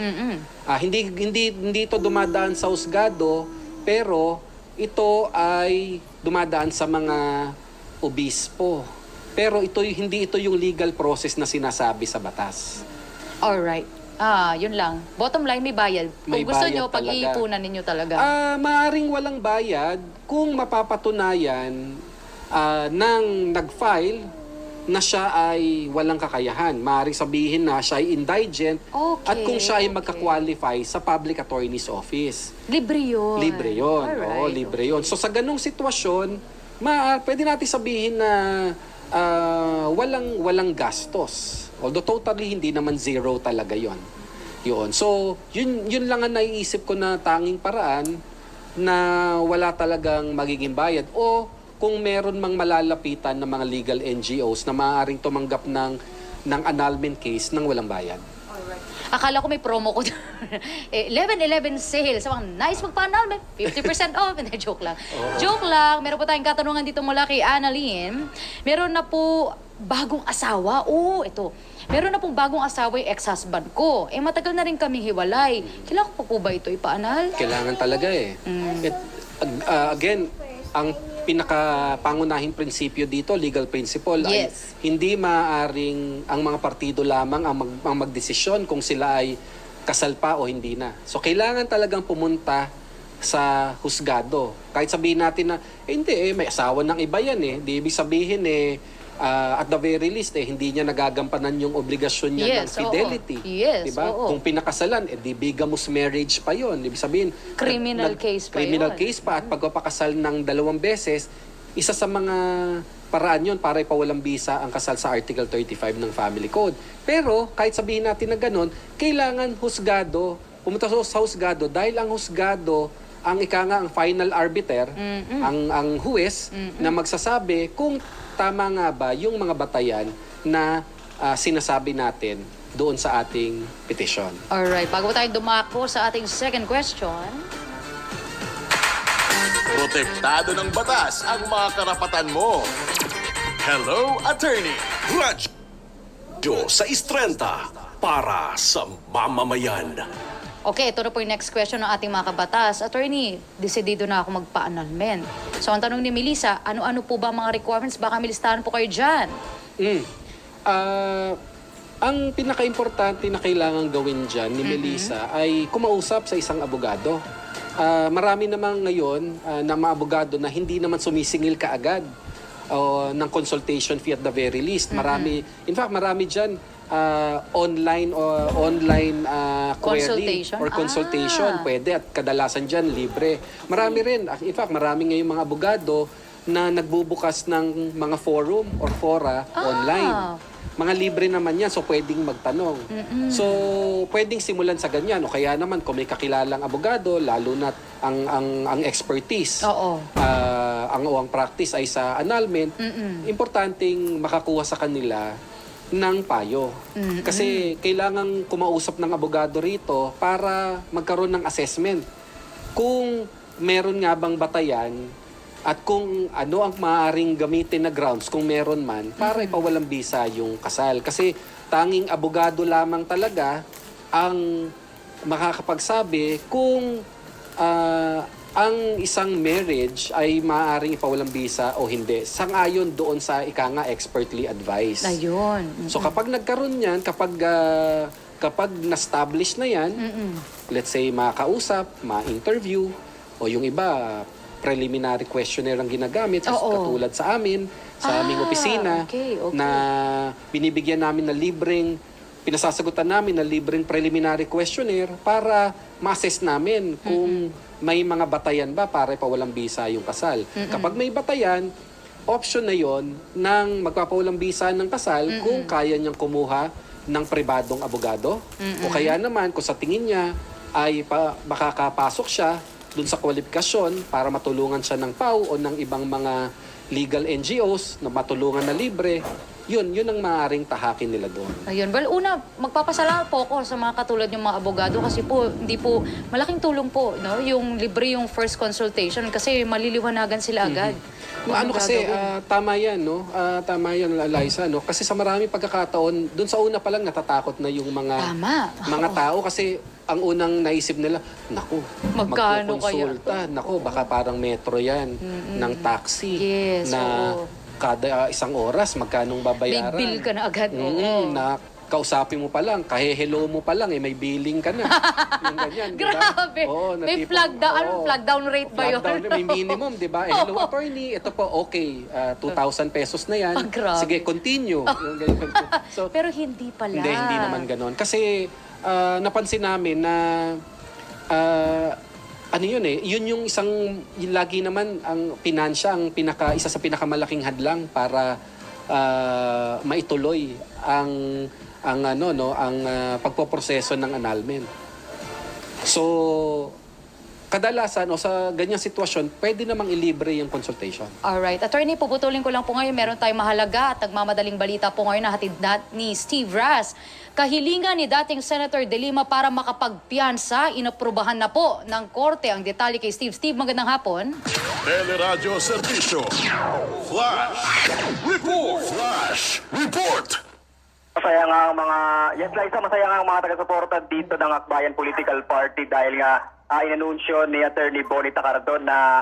Hindi ito dumadaan sa husgado, pero ito ay dumadaan sa mga obispo. Pero hindi ito yung legal process na sinasabi sa batas. Alright. Yun lang. Bottom line, may bayad. Kung May gusto bayad nyo, talaga. pag-iipunan ninyo talaga. Maaring walang bayad kung mapapatunayan ng nag-file na siya ay walang kakayahan. Maaaring sabihin na siya ay indigent at kung siya ay magka-qualify sa Public Attorney's Office. Libre yun. Libre yun. Alright. Oo, libre yun. So sa ganung sitwasyon, pwede natin sabihin na walang gastos. Although totally hindi naman zero talaga yon. So yun lang ang naiisip ko na tanging paraan na wala talagang magiging bayad o kung meron mang malalapitan ng mga legal NGOs na maaaring tumanggap ng annulment case nang walang bayad. Akala ko may promo ko. 11-11 sale. So, ang nice magpa-annulment. 50% off. Hindi, joke lang. Joke lang. Meron po tayong katanungan dito mula kay Annalyn. Meron na po bagong asawa. Ito. Meron na pong bagong asawa yung ex-husband ko. Matagal na rin kami hiwalay. Kailangan ko po ba ito ipa-annul? Kailangan talaga Again, ang pinakapangunahing prinsipyo dito, legal principle, ay Yes. hindi maaaring ang mga partido lamang ang magdesisyon kung sila ay kasal pa o hindi na. So, kailangan talagang pumunta sa husgado. Kahit sabihin natin na, hindi may asawa ng iba yan Di ibig sabihin at the very least hindi niya nagagampanan yung obligasyon niya ng Yes, fidelity. oo. Yes, diba? oo. Kung pinakasalan, di bigamous marriage pa yon. Ibig sabihin, Criminal case pa criminal yun. case pa at pagpapakasal ng 2 beses, isa sa mga paraan yon para ipawalang bisa ang kasal sa Article 35 ng Family Code. Pero kahit sabihin natin na ganun, kailangan husgado, pumunta sa husgado dahil ang husgado ang ang final arbiter, ang huwes na magsasabi kung tama nga ba yung mga batayan na sinasabi natin doon sa ating petisyon. Alright. Bago tayo dumako sa ating second question, Protektado ng batas ang mga karapatan mo. Hello, Attorney! Radyo sa Istrenta para sa mamamayan. okay, ito na po yung next question ng ating mga kabatas. Attorney, desidido na ako magpa-annulment. So, ang tanong ni Melissa, ano-ano po ba mga requirements? Baka may listahan po kayo dyan. Ang pinaka-importante na kailangan gawin dyan ni Melissa ay kumausap sa isang abogado. Marami namang ngayon na mga abogado na hindi naman sumisingil kaagad ng consultation fee at the very least. In fact, marami dyan online query Consultation? or consultation. Pwede at kadalasan dyan libre. Marami rin. In fact, marami ngayong mga abogado na nagbubukas ng mga forum or fora online. Mga libre naman yan, so pwedeng magtanong. So, pwedeng simulan sa ganyan. O kaya naman, kung may kakilalang abogado, lalo na ang expertise, ang practice ay sa annulment, importanteng makakuha sa kanila ng payo. Kasi kailangan kumausap ng abogado rito para magkaroon ng assessment. Kung meron nga bang batayan, at kung ano ang maaaring gamitin na grounds, kung meron man, para ipawalang bisa yung kasal. Kasi tanging abogado lamang talaga ang makakapagsabi kung ang isang marriage ay maaaring ipawalang bisa o hindi. Sangayon doon sa expertly advised. Ayun. So kapag nagkaroon yan, kapag na-establish na yan, let's say makausap, ma-interview, o yung iba, preliminary questionnaire ang ginagamit katulad sa amin, sa aming opisina, na binibigyan namin na libreng, pinasasagutan namin na libreng preliminary questionnaire para ma-assess namin kung may mga batayan ba para ipawalang bisa yung kasal. Kapag may batayan, option na yon ng magpapawalang bisa ng kasal kung kaya niyang kumuha ng pribadong abogado. O kaya naman, kung sa tingin niya ay makakapasok siya dun sa kwalifikasyon para matulungan siya ng PAW o ng ibang mga legal NGOs na matulungan na libre, yun ang maaaring tahakin nila doon. Ayun. Well, una, magpapasalamat po ako sa mga katulad yung mga abogado kasi po, hindi po, malaking tulong po, no? Yung libre yung first consultation kasi maliliwanagan sila agad. Ano kasi, tama yan, no? Tama yan, Liza, no? Kasi sa maraming pagkakataon, dun sa una pa lang natatakot na yung mga tao kasi ang unang naisip nila, naku, magkano magkukonsulta, naku, baka parang metro yan, ng taxi, Yes, na kada isang oras, magkanong babayaran. Big bill ka na agad. Na kausapin mo pa lang, hello mo pa lang, may billing ka na. Yung ganyan, di ba? Grabe. May flag down rate ba yun? May minimum, di ba? Hello, attorney, ito po, okay, 2,000 pesos na yan. Sige, continue. Yung ganyan. So, pero hindi pala. Hindi naman ganon. Kasi napansin namin na yun yung lagi naman ang pinansya, isa sa pinakamalaking hadlang para maituloy ang pagpoproseso ng annulment. So, kadalasan o sa ganyang sitwasyon, pwede namang ilibre yung consultation. Alright. Attorney, puputulin ko lang po ngayon. Meron tayong mahalaga at nagmamadaling balita po ngayon na hatid ni Steve Ras. Kahilingan ni dating Senator De Lima para makapagpiyansa, inaprubahan na po ng korte ang detalye kay Steve. Steve, magandang hapon. Teleradyo Serbisyo. Flash Report. Flash Report. Masaya nga ang masaya nga ang mga taga-suporta dito ng Akbayan Political Party dahil nga inanunsyo ni Attorney Bonnie Tacardon na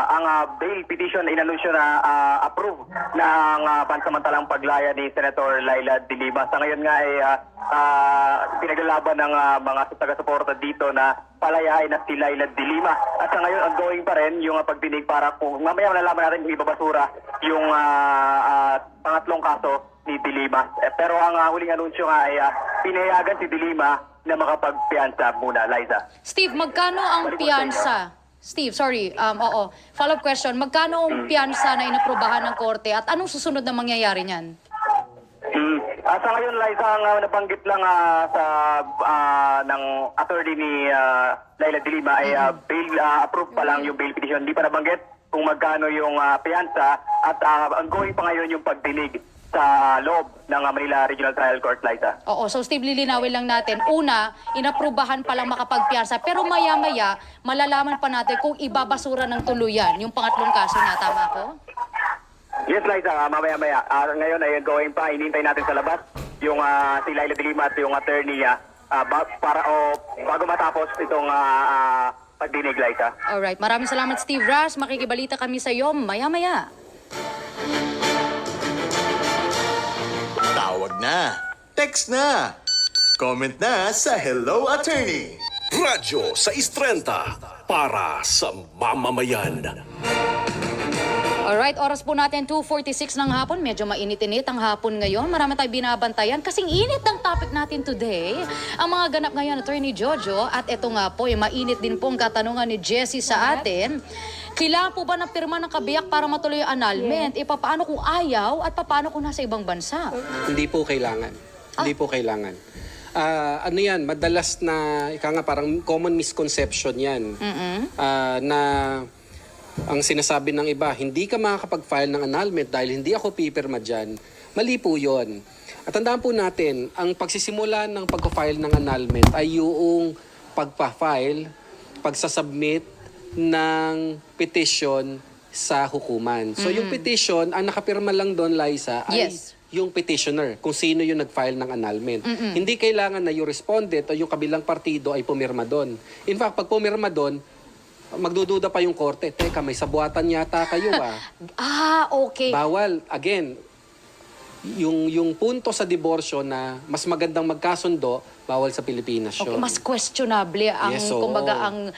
ang bail petition inanunsyo na approve ng pansamantalang paglaya ni Senator Laila De Lima. Sa ngayon nga ay pinaglalaban ng mga taga-suporta dito na palayain na si Laila De Lima. At sa ngayon ongoing pa rin yung pagdinig para kung mamaya malalaman natin kung ibabasura yung pangatlong kaso ni De Lima. Pero ang huling anunsyo nga ay pinayagan si De Lima na makapagpiyansa muna, Liza. Steve, magkano ang piyansa? Steve, sorry. Follow-up question. Magkano ang piyansa na inaprubahan ng korte at anong susunod na mangyayari niyan? Sa ngayon, Liza, ang nabanggit lang ng attorney ni Laila De Lima ay bail approved pa lang yung bail petition. Hindi pa nabanggit kung magkano yung piyansa at ongoing pa ngayon yung pagdinig sa loob ng Manila Regional Trial Court, Liza. Oo, so Steve, lilinawin lang natin. Una, inaprubahan pa lang makapagpiyansa. Pero maya-maya, malalaman pa natin kung ibabasura ng tuluyan yung pangatlong kaso niya. Tama ko? Yes, Liza, mamaya-maya. Ngayon ay going pa, inintay natin sa labas yung si Laila De Lima at yung attorney bago matapos itong pagdinig, Liza. Alright, maraming salamat Steve Ras. Makikibalita kami sa iyo maya-maya. Tawag na, text na, comment na sa Hello Attorney. Radyo sa Istrenta para sa mamamayan. Alright, oras po natin 2:46 ng hapon. Medyo mainit-init ang hapon ngayon. Marami tayong binabantayan. Kasing init ng topic natin today. Ang mga ganap ngayon, Attorney Jojo. At ito nga po, mainit din po ang katanungan ni Jessie sa atin. Kailangan po ba ng pirma ng kabiyak para matuloy yung annulment? Paano kung ayaw at paano kung nasa ibang bansa? Hindi po kailangan. Hindi po kailangan. Ano yan, madalas na, parang common misconception yan. Na ang sinasabi ng iba, hindi ka makakapag-file ng annulment dahil hindi ako pipirma dyan. Mali po yun. At tandaan po natin, ang pagsisimula ng pag-file ng annulment ay yung pagpa-file, pagsasubmit ng petition sa hukuman. So yung petition, ang nakapirma lang doon, Liza, ay Yes. yung petitioner, kung sino yung nag-file ng annulment. Hindi kailangan na yung respondent o yung kabilang partido ay pumirma doon. In fact, pag pumirma doon, magdududa pa yung korte. Teka, may sabuatan yata kayo Okay. Bawal. Again, yung punto sa diborsyo na mas magandang magkasundo, bawal sa Pilipinas Okay, yun. mas questionable ang Yes, oo. kumbaga ang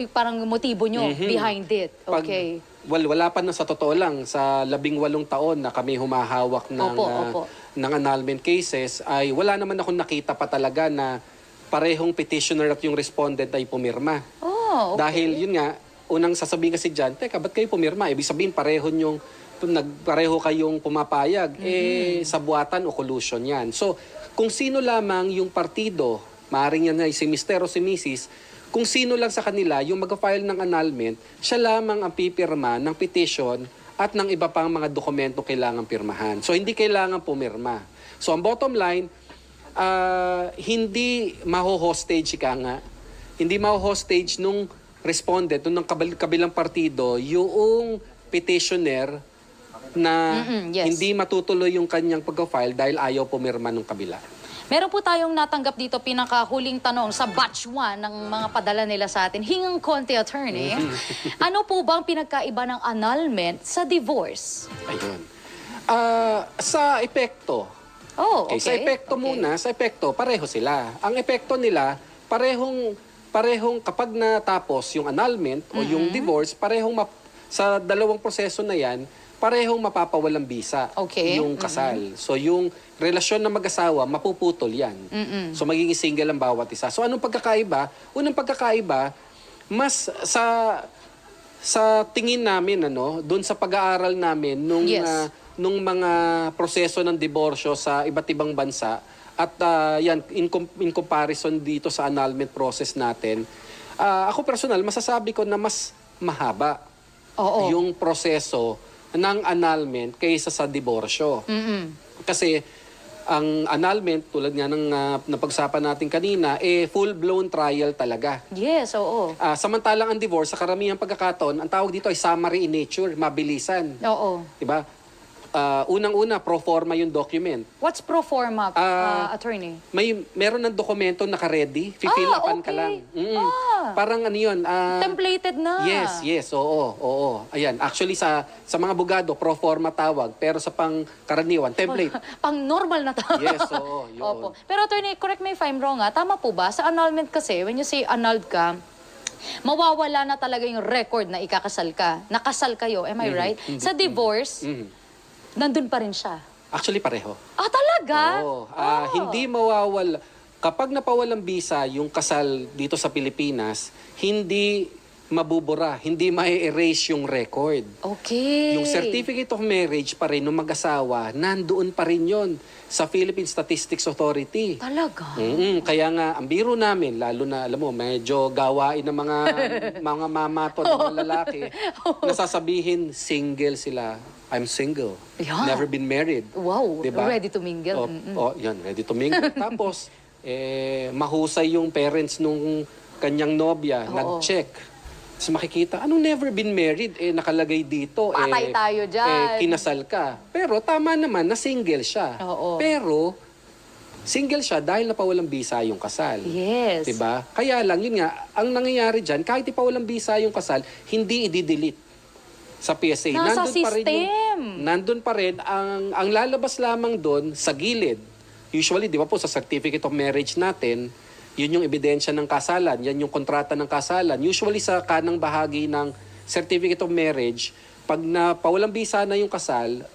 parang motibo nyo behind it. Okay. Wala pa na sa totoo lang, sa 18 taon na kami humahawak ng, Opo. ng annulment cases, ay wala naman akong nakita pa talaga na parehong petitioner at yung respondent ay pumirma. Oh, okay. Dahil yun nga, unang sasabihin kasi dyan, teka, ba't kayo pumirma? Ibig sabihin, pareho kayong pumapayag. Sabuatan o collusion yan. So, kung sino lamang yung partido, maaaring yan ay si Mr. o si Mrs., kung sino lang sa kanila yung mag-file ng annulment, siya lamang ang pipirma ng petition at ng iba pang mga dokumento kailangan pirmahan. So, hindi kailangan pumirma. So, ang bottom line, hindi maho-hostage hindi maho-hostage nung respondent, nung kabilang partido, yung petitioner na yes. hindi matutuloy yung kanyang pag-file dahil ayaw pumirma ng kabila. Meron po tayong natanggap dito pinakahuling tanong sa batch 1 ng mga padala nila sa atin. Hingang konti, attorney. Ano po bang pinagkaiba ng annulment sa divorce? Ayun. Sa epekto. Oh, okay. Sa epekto muna, sa epekto, pareho sila. Ang epekto nila, parehong kapag natapos yung annulment o yung divorce, sa dalawang proseso na yan, parehong mapapawalang bisa yung kasal. So yung relasyon ng mag-asawa, mapuputol yan. So magiging single ang bawat isa. So anong pagkakaiba? Unang pagkakaiba, mas sa tingin namin, doon sa pag-aaral namin nung mga proseso ng diborsyo sa iba't ibang bansa, at yan, in comparison dito sa annulment process natin, ako personal, masasabi ko na mas mahaba yung proseso ng annulment kaysa sa diborsyo. Kasi ang annulment, tulad nga ng napag-usapan natin kanina, full-blown trial talaga. Yes, oo. Samantalang ang divorce, sa karamihang pagkakataon, ang tawag dito ay summary in nature, mabilisan. Oo. Diba? Unang-una, pro forma yung document. What's pro forma, attorney? Meron ng dokumento naka-ready, fill upan ka lang. Parang ano yun. Templated na. Yes, oo. Ayan, actually sa mga abogado, pro forma tawag, pero sa pangkaraniwan, template. Pang normal na tawag. Yes, oo, yun. Opo. Pero attorney, correct me if I'm wrong, tama po ba? Sa annulment kasi, when you say annulled ka, mawawala na talaga yung record na ikakasal ka. Nakasal kayo, am I right? Sa divorce, nandun pa rin siya. Actually, pareho. Talaga? Oo. Hindi mawawala. Kapag napawalang bisa yung kasal dito sa Pilipinas, hindi mabubura, hindi ma-erase yung record. Okay. Yung certificate of marriage pa rin ng mag-asawa, nandoon pa rin yon sa Philippine Statistics Authority. Talaga? Kaya nga, ang biro namin, lalo na, alam mo, medyo gawain ng mga mama to, ng mga lalaki, nasasabihin, single sila. I'm single. Yeah. Never been married. Wow, Diba? ready to mingle. Yan, ready to mingle. Tapos, mahusay yung parents nung kanyang nobya, nag-check. Tapos makikita, anong never been married? Nakalagay dito. Patay tayo dyan. Kinasal ka. Pero tama naman na single siya. Oo. Pero, single siya dahil napawalang bisa yung kasal. Yes. Diba? Kaya lang, yun nga, ang nangyayari dyan, kahit ipawalang bisa yung kasal, hindi i-delete sa PSA. Nasa Nandun pa rin, ang lalabas lamang doon sa gilid. Usually, di ba po, sa certificate of marriage natin, yun yung ebidensya ng kasalan, yan yung kontrata ng kasalan. Usually sa kanang bahagi ng certificate of marriage, pag napawalang bisa na yung kasal,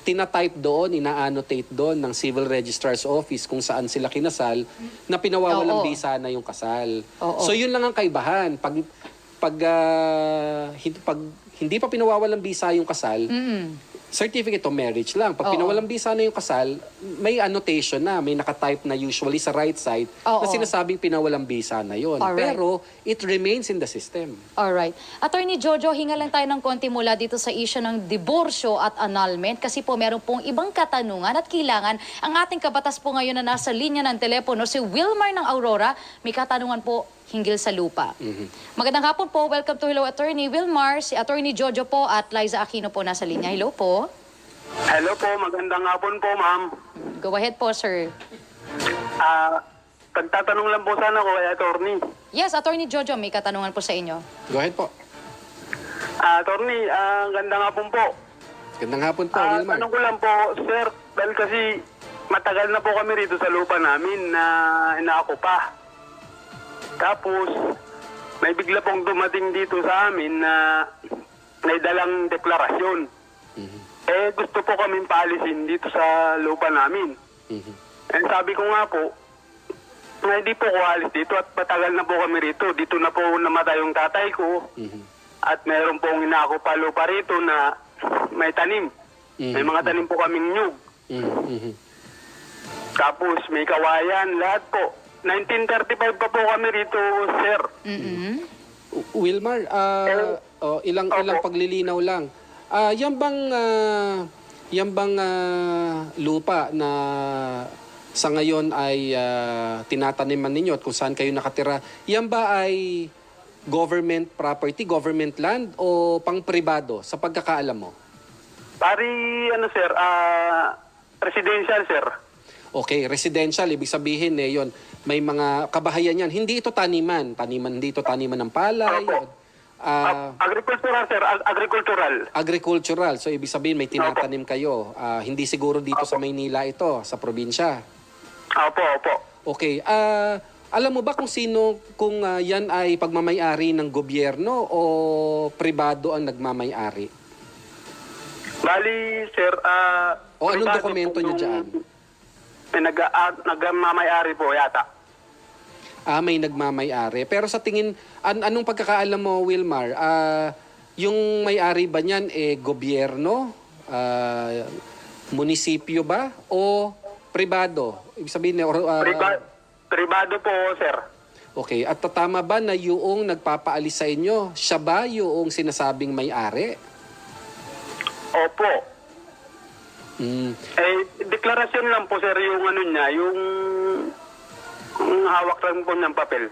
tina-type doon, ina-annotate doon ng Civil Registrar's Office kung saan sila kinasal, na pinawawalang bisa na yung kasal. So yun lang ang kaibahan. pag hindi pa pinawawalang bisa yung kasal, certificate of marriage lang. Pag pinawalang bisa na yung kasal, may annotation na, may nakatype na usually sa right side na sinasabing pinawalang bisa na yun. Alright. Pero it remains in the system. Alright. Attorney Jojo, hinga lang tayo ng konti mula dito sa issue ng diborsyo at annulment kasi po meron pong ibang katanungan at kailangan ang ating kabatas po ngayon na nasa linya ng telepono, si Wilmar ng Aurora, may katanungan po hinggil sa lupa. Magandang hapon po. Welcome to Hello Attorney Wilmar. Si Attorney Jojo po at Liza Aquino po nasa linya. Hello po. Hello po, magandang hapon po, ma'am. Go ahead po, sir. Pagtatanong lang po sana ko kay attorney. Yes, Attorney Jojo, may katanungan po sa inyo. Go ahead po. Attorney, gandang hapon po. Gandang hapon po, Wilmar. Tanong ko lang po, sir, dahil kasi matagal na po kami rito sa lupa namin na inaako pa. Tapos, may bigla pong dumating dito sa amin na may dalang deklarasyon. Eh, gusto po kaming paalisin dito sa lupa namin. Eh, sabi ko nga po, na hindi po ko alis dito at matagal na po kami rito. Dito na po namatay yung tatay ko. At meron pong inaako pa lupa rito na may tanim. May mga tanim po kaming nyug. Tapos may kawayan, lahat po. 1935 pa po kami rito, sir. Wilmar, ilang paglilinaw lang. Yan bang lupa na sa ngayon ay tinataniman ninyo at kung saan kayo nakatira, yan ba ay government property, government land o pang-pribado sa pagkakaalam mo? Pari, ano sir, residential sir. Okay, residential, ibig sabihin yon may mga kabahayan yan. Hindi ito taniman, hindi ito taniman ng palay. Opo. Agricultural sir, agricultural. Agricultural, so ibig sabihin may tinatanim kayo. Hindi siguro dito sa Maynila ito, sa probinsya. Opo, opo. Okay, alam mo ba kung sino, kung yan ay pagmamayari ng gobyerno o pribado ang nagmamayari? Bali, sir, O anong pribado dokumento po nyo yung- dyan? Nagmamayari po yata. May nagmamayari. Pero sa tingin, anong pagkakaalam mo, Wilmar? Yung may-ari ba niyan, gobyerno? Munisipyo ba? O pribado? Ibig sabihin, Pribado po, sir. okay. At tama ba na yung nagpapaalis sa inyo, siya ba yung sinasabing may-ari? Opo. Deklarasyon lang po, sir, yung ano niya, yung hawak lang po ng papel.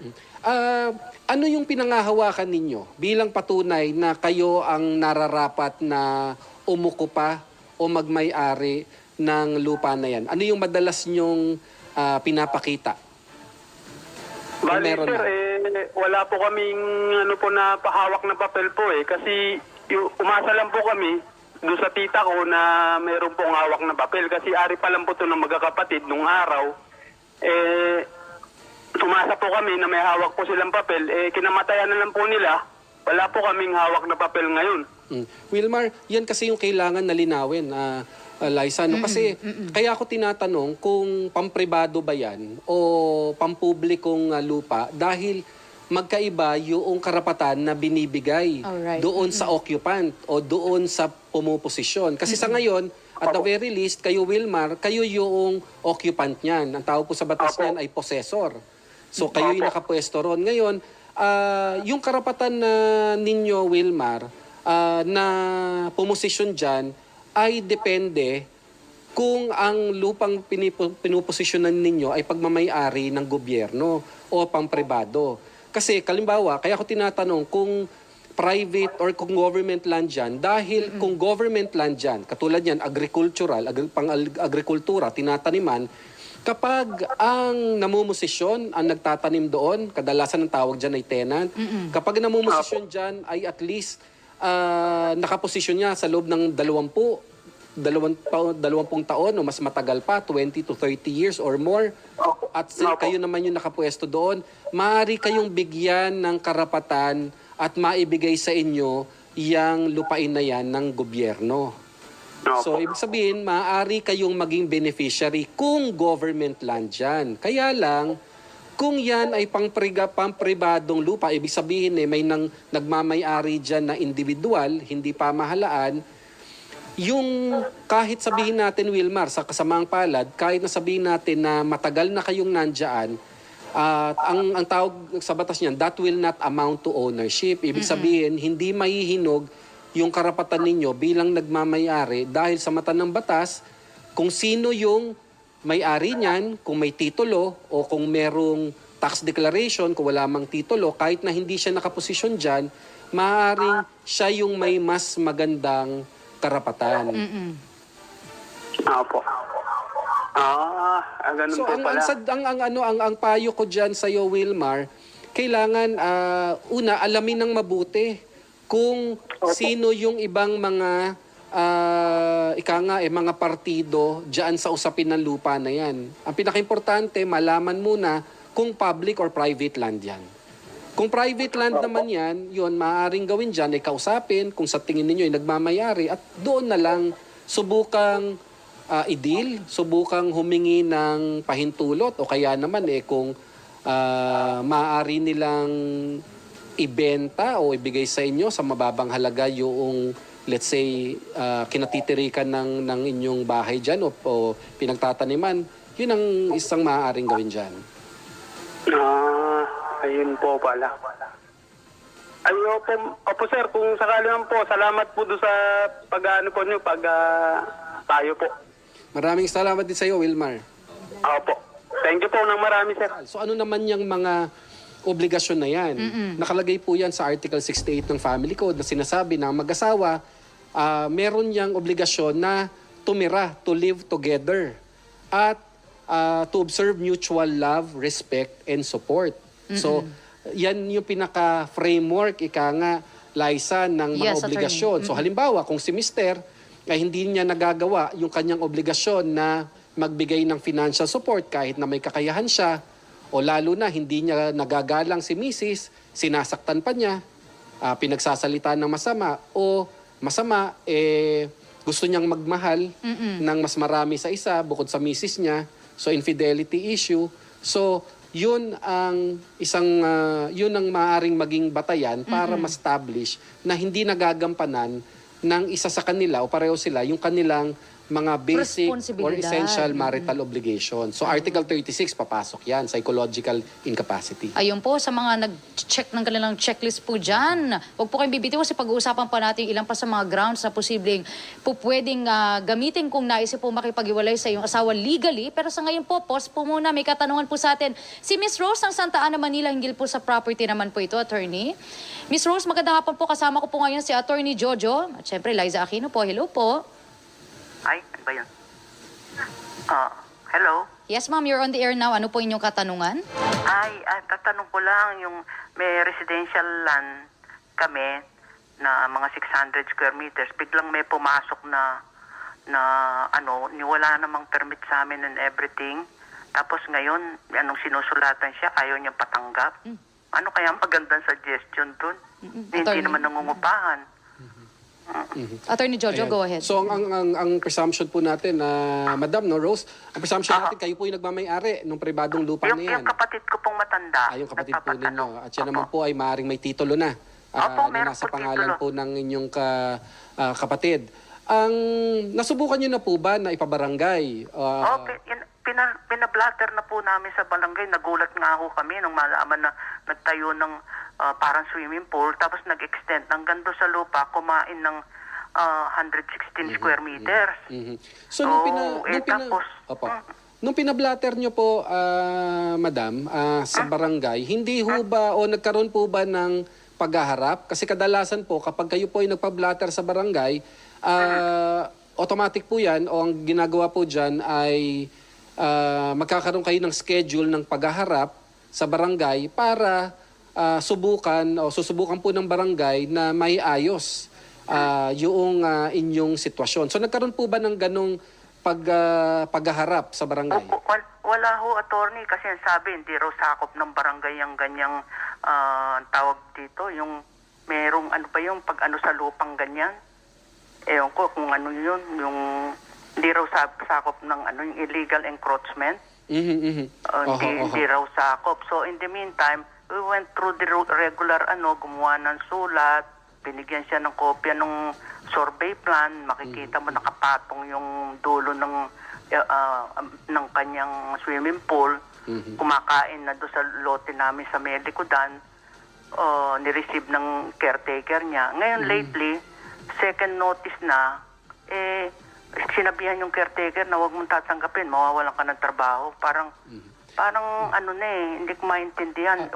Ano yung pinangahawakan ninyo bilang patunay na kayo ang nararapat na umukupa o magmay-ari ng lupa na yan? Ano yung madalas nyong pinapakita? Bali, meron sir, na. wala po kaming ano po na pahawak na papel po kasi umasa lang po kami doon sa tita ko na mayroon pong hawak na papel kasi ari pa lang po ito ng magkakapatid nung araw. Umasa po kami na may hawak po silang papel, kinamatayan na lang po nila, wala po kaming hawak na papel ngayon. Wilmar, yan kasi yung kailangan na linawin, Liza. No? Kasi kaya ako tinatanong kung pampribado ba yan o pampublikong lupa dahil magkaiba yung karapatan na binibigay Alright. doon sa occupant o doon sa pumuposisyon. Kasi sa ngayon, at the very least, kayo Wilmar, kayo yung occupant niyan. Ang tawag po sa batas niyan ay possessor. So kayo yung nakapwesto ron. Ngayon, yung karapatan na ninyo Wilmar na pumosisyon dyan ay depende kung ang lupang pinuposisyonan ninyo ay pagmamayari ng gobyerno o pampribado. Kasi kalimbawa, kaya ako tinatanong kung private or kung government land dyan, dahil kung government land dyan, katulad yan, agricultural, pang-agrikultura, tinataniman, kapag ang namumusisyon, ang nagtatanim doon, kadalasan ang tawag dyan ay tenant, kapag namumusisyon dyan ay at least nakaposisyon niya sa loob ng 20 taon o mas matagal pa, 20 to 30 years or more, at kayo naman yung nakapwesto doon, maaari kayong bigyan ng karapatan at maibigay sa inyo yung lupain na yan ng gobyerno. So, ibig sabihin, maaari kayong maging beneficiary kung government land yan. Kaya lang, Kung yan ay pampribadong lupa, ibig sabihin may nagmamay-ari dyan na individual, hindi pamahalaan, yung kahit sabihin natin, Wilmar, sa kasamaang palad, kahit na sabihin natin na matagal na kayong nandyan, ang tawag sa batas niyan, that will not amount to ownership. Ibig sabihin, hindi mahihinog yung karapatan ninyo bilang nagmamay-ari dahil sa mata ng batas, kung sino yung may-ari niyan, kung may titulo o kung merong tax declaration, kung wala mang titulo, kahit na hindi siya nakaposisyon dyan, maaaring siya yung may mas magandang karapatan. Opo. Ganun So po ang pala. ang payo ko diyan sa iyo, Wilmar, kailangan una alamin ng mabuti kung sino yung ibang mga mga partido diyan sa usapin ng lupa na yan. Ang pinakaimportante, malaman muna kung public or private land yan. Kung private land naman yan, yun, maaaring gawin dyan, ay kausapin kung sa tingin ninyo ay nagmamayari at doon na lang subukang i-deal, subukang humingi ng pahintulot o kaya naman kung maaari nilang ibenta o ibigay sa inyo sa mababang halaga yung let's say kinatitirikan ng inyong bahay dyan o pinagtataniman, yun ang isang maaaring gawin dyan. Ayun po pala. Ay, opo sir, kung sakali naman po, salamat po doon sa pag-ano po nyo, tayo po. Maraming salamat din sa iyo, Wilmar. Opo. Thank you po ng marami sir. So ano naman yung mga obligasyon na yan? Nakalagay po yan sa Article 68 ng Family Code na sinasabi na ang mag-asawa, meron niyang obligasyon na tumira, to live together, at to observe mutual love, respect, and support. So, yan yung pinaka-framework, Liza, ng mga Yes, obligasyon. So, halimbawa, kung si Mister ay hindi niya nagagawa yung kanyang obligasyon na magbigay ng financial support kahit na may kakayahan siya, o lalo na hindi niya nagagalang si Mrs., sinasaktan pa niya, pinagsasalita ng masama, o masama, gusto niyang magmahal ng mas marami sa isa bukod sa Mrs. niya, so infidelity issue. So, yun ang yun ang maaaring maging batayan para ma-establish na hindi nagagampanan ng isa sa kanila o pareho sila yung kanilang mga basic or Responsibilidad. essential marital obligation. So Article 36 papasok yan, psychological incapacity. Ayun po, sa mga nag-check ng kanilang checklist po dyan, huwag po kayong bibitiw kasi pag-uusapan pa natin ilang pa sa mga grounds na posibleng po pwedeng gamitin kung naisip po makipag-iwalay sa iyong asawa legally. Pero sa ngayon po, pause po muna. May katanungan po sa atin si Miss Rose ng Santa Ana, Manila, hinggil po sa property naman po ito, attorney. Miss Rose, magandang hapon po. Kasama ko po ngayon si Attorney Jojo. At syempre, Liza Aquino po. Hello po. Ay, ano ba yun? Hello? Yes, ma'am. You're on the air now. Ano po inyong katanungan? Ay, tatanong ko lang yung may residential land kami na mga 600 square meters. Biglang may pumasok na wala namang permit sa amin and everything. Tapos ngayon, anong sinusulatan siya, ayaw niyang patanggap. Ano kaya ang magandang suggestion dun? Hindi Attorney. naman nangungupahan. Attorney Jojo, Ayan. go ahead. So ang presumption po natin na Madam Rose, ang presumption natin kayo po yung nagmamay-ari ng pribadong lupa na yan. Yung kapatid ko pong matanda. Yung kapatid po nagpapatanong. ninyo. At yan Opo. naman po ay maaaring may titulo na. Opo, na meron nasa po pangalan titulo. po ng inyong kapatid. Nasubukan nyo na po ba na ipabarangay? Okay, pinablatter na po namin sa barangay. Nagulat nga ho kami nung malaman na nagtayo ng parang swimming pool. Tapos nag-extend hanggang doon sa lupa, kumain ng 116 square meters. So, nung pinablatter nyo po, Madam, sa barangay, hindi ho ba o nagkaroon po ba ng paghaharap? Kasi kadalasan po, kapag kayo po ay nagpablatter sa barangay, automatic po yan o ang ginagawa po dyan ay magkakaroon kayo ng schedule ng paghaharap sa barangay para susubukan po ng barangay na may ayos yung inyong sitwasyon. So nagkaroon po ba ng ganong paghaharap sa barangay? Wala ho, attorney, kasi sabi hindi raw sakop ng barangay yung ganyang tawag dito, yung merong yung pag sa lupang ganyan. Ewan ko kung ano yun, yung hindi raw sakop ng yung illegal encroachment. Hindi raw sakop. So in the meantime, we went through the regular gumawa ng sulat, binigyan siya ng kopya ng survey plan, makikita mo nakapatong yung dulo ng kanyang swimming pool, kumakain na doon sa lote namin sa Medicodan, ni-receive ng caretaker niya. Ngayon lately, second notice na, sinabihan yung caretaker na huwag mong tatanggapin, mawawalan ka ng trabaho. Parang hindi ko maintindihan.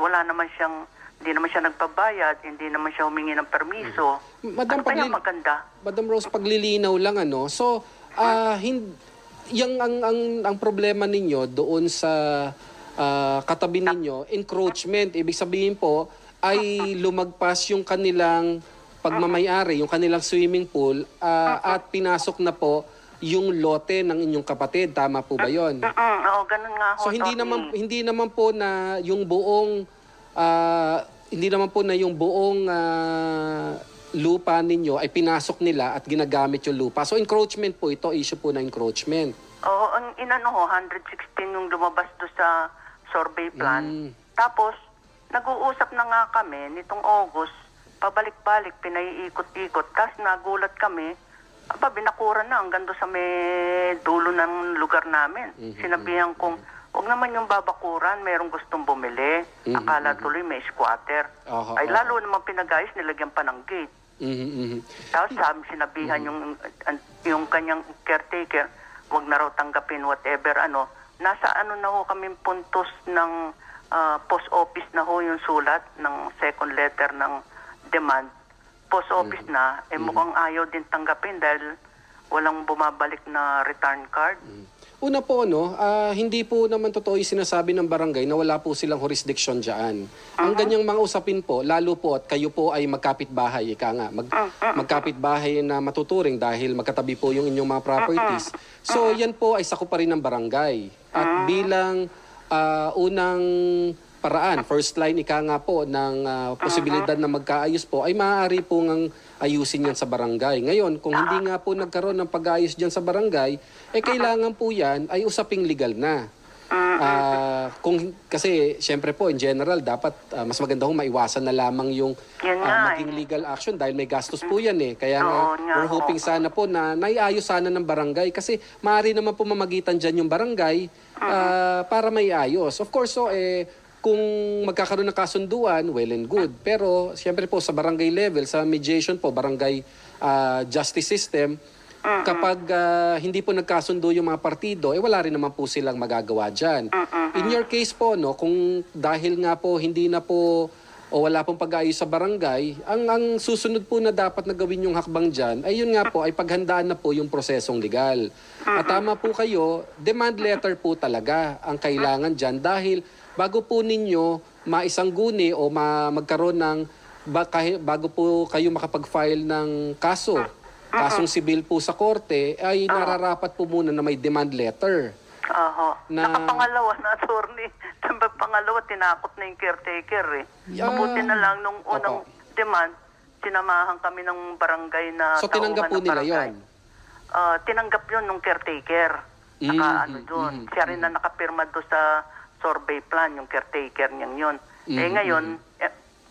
Hindi naman siya nagpabayad, hindi naman siya humingi ng permiso. Madam, Ano kaya maganda? Madam Rose, paglilinaw lang So, ang problema ninyo doon sa katabi ninyo, encroachment, ibig sabihin po ay lumagpas yung kanilang pagmamayari, yung kanilang swimming pool at pinasok na po yung lote ng inyong kapatid. Tama po ba 'yon? Oo, ganun nga ho. So hindi naman po na yung buong lupa ninyo ay pinasok nila at ginagamit yung lupa. So encroachment po ito, issue po na encroachment. Oo, ang 116 yung lumabas do sa survey plan. Tapos, nag-uusap na nga kami nitong August, pabalik-balik, pinaiikot-ikot. Tapos nagulat kami, binakuran na hanggang doon sa may dulo ng lugar namin. Sinabihan kong, huwag naman yung babakuran, merong gustong bumili. Akala tuloy may squatter. Ay lalo naman pinag-ayos, nilagyan pa ng gate. Tapos sinabihan yung kanyang caretaker, huwag na raw tanggapin whatever Nasa na ho kami puntos ng post office na ho yung sulat ng second letter ng demand. Post office na, mukhang ayaw din tanggapin dahil walang bumabalik na return card. Una po, hindi po naman totoo yung sinasabi ng barangay na wala po silang jurisdiction dyan. Ang ganyang mga usapin po, lalo po at kayo po ay magkapit-bahay, magkapit-bahay na matuturing dahil magkatabi po yung inyong mga properties. So yan po ay sakop pa rin ng barangay. At bilang unang paraan, first line po ng posibilidad na magkaayos po, ay maaari po ngang ayusin yan sa barangay. Ngayon, kung hindi nga po nagkaroon ng pag-aayos dyan sa barangay, kailangan po yan ay usaping legal na. Kasi syempre po, in general, dapat mas maganda kong maiwasan na lamang yung maging legal action dahil may gastos po yan Kaya we're hoping sana po na naiayos sana ng barangay kasi maaari naman po mamagitan dyan yung barangay para maiayos. Of course, kung magkakaroon ng kasunduan, well and good. Pero siyempre po sa barangay level, sa mediation po, barangay justice system, kapag hindi po nagkasundo yung mga partido, wala rin naman po silang magagawa dyan. In your case po, kung dahil nga po hindi na po o wala pong pag-aayos sa barangay, ang susunod po na dapat na gawin yung hakbang dyan, ay yun nga po, ay paghandaan na po yung prosesong legal. At tama po kayo, demand letter po talaga ang kailangan dyan dahil bago po ninyo maisangguni o magkaroon ng, bago po kayo makapag-file ng kasong sibil po sa korte, ay nararapat po muna na may demand letter. Nakapangalawa na, attorney. Pangalawa, tinakot na yung caretaker Mabuti na lang nung unang demand, sinamahan kami ng barangay na So tinanggap po nila yon? Tinanggap yun nung caretaker. Siya rin na nakapirma doon sa survey plan, yung caretaker niyang yun. Ngayon,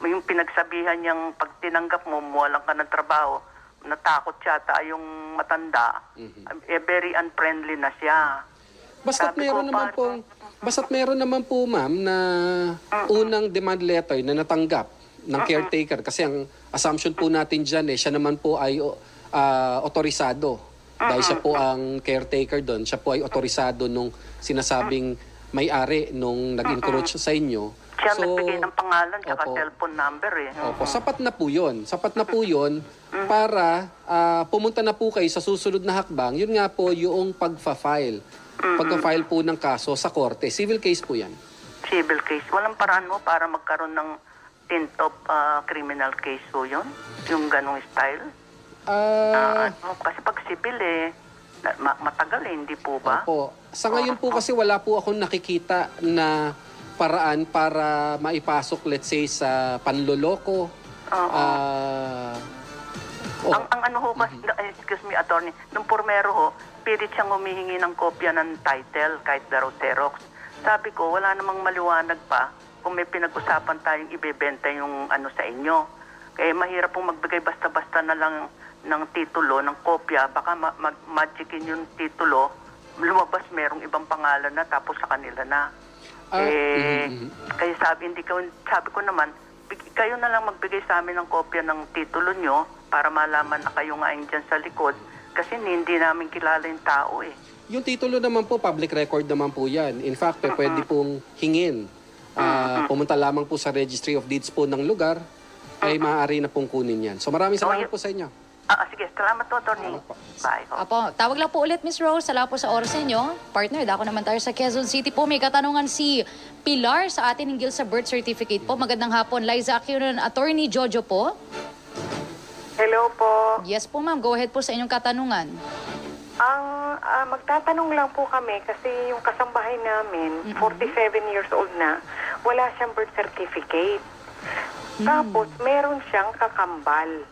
yung pinagsabihan niyang pag tinanggap mo, walang ka ng trabaho, natakot yata yung matanda, very unfriendly na siya. Basta't meron naman po, ma'am, na unang demand letter na natanggap ng caretaker. Kasi ang assumption po natin dyan, siya naman po ay otorisado. Dahil siya po ang caretaker doon, siya po ay otorisado nung sinasabing may-ari nung nag-encroach sa inyo. Siya nagbigay ng pangalan at cellphone number Opo, sapat na po yun. Sapat na po yun para pumunta na po kayo sa susunod na hakbang. Yun nga po yung pagfa-file. Pagka-file po ng kaso sa korte. Civil case po yan. Civil case. Walang paraan mo para magkaroon ng tint of criminal case po yun? Yung ganong style? Kasi pag civil matagal hindi po ba? Opo. Sa ngayon po kasi wala po akong nakikita na paraan para maipasok, let's say, sa panloloko. Oh. Ang ano ho kasi, excuse me, attorney, nung pormero ho, pilit siyang humihingi ng kopya ng title kahit daw Xerox. Sabi ko, wala namang maliwanag pa kung may pinag-usapan tayong ibebenta yung ano sa inyo. Kaya mahirap pong magbigay basta-basta na lang ng titulo, ng kopya, baka magicin yung titulo, lumabas merong ibang pangalan na tapos sa kanila na. Kaya sabi ko naman, kayo na lang magbigay sa amin ng kopya ng titulo nyo para malaman na kayo nga dyan sa likod kasi hindi namin kilala yung tao eh. Yung titulo naman po, public record naman po yan. In fact, pwede pong hingin. Pumunta lamang po sa Registry of Deeds po ng lugar, ay maaari na pong kunin yan. So maraming salamat po sa inyo. Sige, salamat po, attorney. Bye. Apo, tawag lang po ulit, Miss Rose. Salamat po sa oras ninyo. Partner, dako naman tayo sa Quezon City po. May katanungan si Pilar sa atin hinggil sa birth certificate po. Magandang hapon. Liza Aquino, Attorney Jojo po. Hello po. Yes po, ma'am. Go ahead po sa inyong katanungan. Magtatanong lang po kami kasi yung kasambahay namin, 47 years old na, wala siyang birth certificate. Tapos, meron siyang kakambal.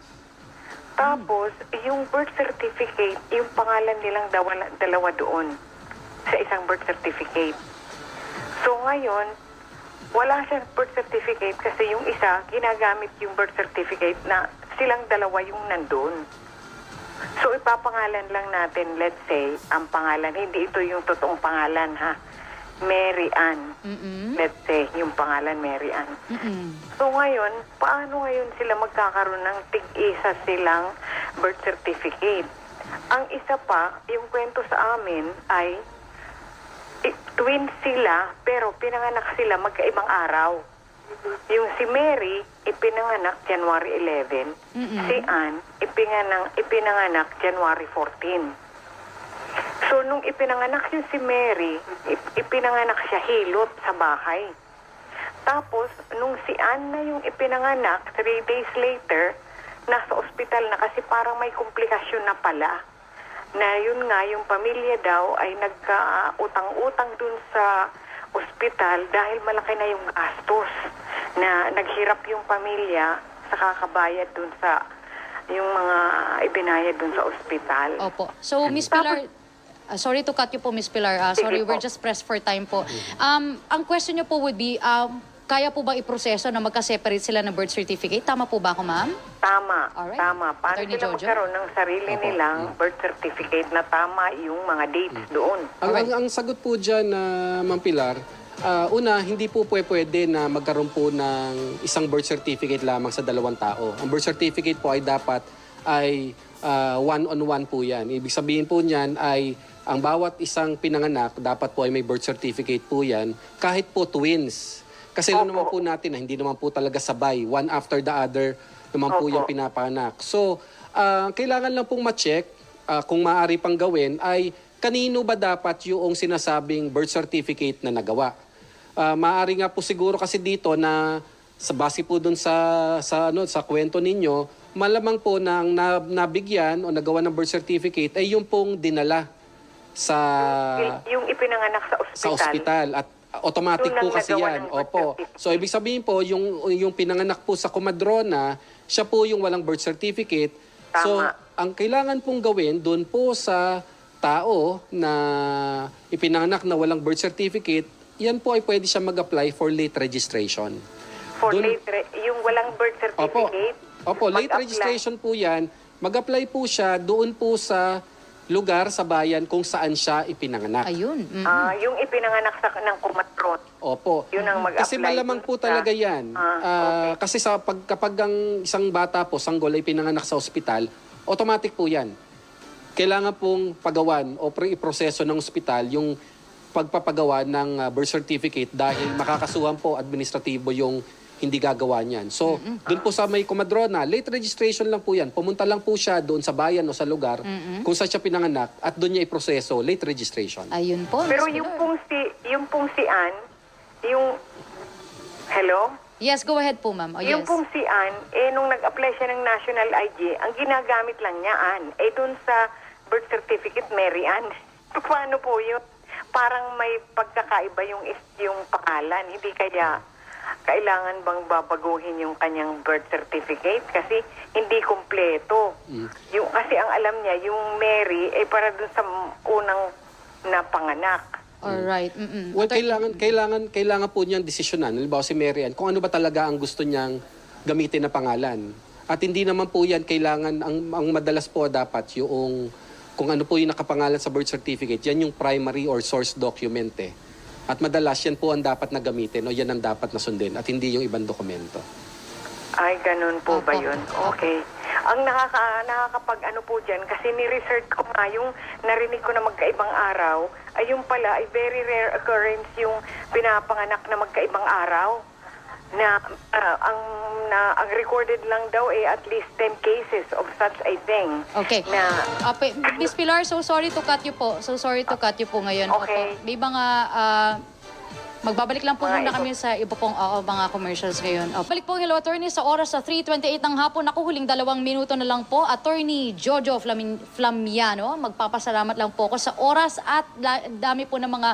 Tapos, yung birth certificate, yung pangalan nilang dalawa doon sa isang birth certificate. So, ngayon, wala siyang birth certificate kasi yung isa, ginagamit yung birth certificate na silang dalawa yung nandun. So, ipapangalan lang natin, let's say, ang pangalan, hindi ito yung totoong pangalan, ha? Mary Ann. Let's say, yung pangalan Mary Ann. So, ngayon, paano ngayon sila magkakaroon ng tig-isa silang birth certificate? Ang isa pa, yung kwento sa amin ay twins sila, pero pinanganak sila magkaibang araw. Yung si Mary, ipinanganak January 11. Si Ann, ipinanganak January 14. So, nung ipinanganak yung si Mary, ipinanganak siya hilot sa bahay. Tapos, nung si Ann na yung ipinanganak, 3 days later, nasa ospital na kasi parang may komplikasyon na pala. Na yun nga, yung pamilya daw ay nagka-utang-utang dun sa ospital dahil malaki na yung gastos. Na naghirap yung pamilya sa kakabayad dun sa yung mga ibinayad dun sa ospital. Opo. So, Miss Pilar, sorry to cut you po, Miss Pilar. Sorry, we're just pressed for time po. Ang question niyo po would be, kaya po ba iproseso na magka-separate sila ng birth certificate? Tama po ba ako, ma'am? Tama, Alright. tama. Paano Attorney sila Jojo? magkaroon ng sarili nilang birth certificate na tama yung mga dates doon? Ang sagot po dyan, Ma'am Pilar, una, hindi po pwede na magkaroon po ng isang birth certificate lamang sa dalawang tao. Ang birth certificate po ay dapat ay one-on-one po yan. Ibig sabihin po niyan ay ang bawat isang pinanganak, dapat po ay may birth certificate po yan, kahit po twins. Kasi alam naman po natin na hindi naman po talaga sabay, one after the other naman po yung pinapanak. So, kailangan lang pong ma-check kung maaari pang gawin ay kanino ba dapat yung sinasabing birth certificate na nagawa. Maaari nga po siguro kasi dito na sa base po dun sa kwento ninyo, malamang po nang nabigyan o nagawa ng birth certificate ay yung pong dinala sa Yung ipinanganak sa ospital. At automatic Doon po lang kasi nagawa yan. ng birth Opo. certificate. So ibig sabihin po yung pinanganak po sa Comadrona, siya po yung walang birth certificate. So Tama. ang kailangan pong gawin doon po sa tao na ipinanganak na walang birth certificate, yan po ay pwede siya mag-apply for late registration. For Doon- yung walang birth certificate? Opo, late mag-apply. registration po yan. Mag-apply po siya doon po sa lugar sa bayan kung saan siya ipinanganak. Ayun. Yung ipinanganak ng kumatrot. Opo. Yun ang mag-apply Kasi malamang dun po sa- talaga yan. okay. Kasi kapag ang isang bata po, sanggol ay pinanganak sa ospital, automatic po yan. Kailangan pong pagawan o iproseso ng ospital yung pagpapagawa ng birth certificate dahil makakasuhan po administratibo yung hindi gagawa niyan. So, doon po sa may Comadrona, late registration lang po yan. Pumunta lang po siya doon sa bayan o sa lugar kung saan siya pinanganak at doon niya iproseso, late registration. Ayun po, Pero Miss yung Pilar. pong si Ann, hello? Yes, go ahead po, ma'am. Oh, Yung yes. pong si Ann, nung nag-apply siya ng National ID, ang ginagamit lang niya, Ann, doon sa birth certificate, Mary Ann. Paano po yun? Parang may pagkakaiba yung pangalan. Hindi kaya kailangan bang babaguhin yung kanyang birth certificate kasi hindi kumpleto. Yung kasi ang alam niya, yung Mary ay para dun sa unang napanganak. Alright. Well, kailangan po niyang desisyonan. Halimbawa si Mary Ann, kung ano ba talaga ang gusto niyang gamitin na pangalan. At hindi naman po yan kailangan, ang madalas po dapat yung, kung ano po yung nakapangalan sa birth certificate, yan yung primary or source document eh. At madalas yan po ang dapat na gamitin o yan ang dapat na sundin at hindi yung ibang dokumento. Ay, ganun po ba Opo. yun? Okay. Ang nakakapag-ano po dyan, kasi ni-research ko nga yung narinig ko na magkaibang araw, ay yung pala, ay very rare occurrence yung pinapanganak na magkaibang araw. Na ang recorded lang daw at least 10 cases of such a thing. Okay. Na, Miss Pilar, so sorry to cut you po. So sorry to cut you po ngayon. Okay. Opo. May mga magbabalik lang po muna kami sa iba pong mga commercials ngayon. Balik po, hello attorney, sa oras sa 3:28 ng hapon. Ako, huling 2 minuto na lang po. Attorney Jojo Flamiano, magpapasalamat lang po ako sa oras at dami po ng mga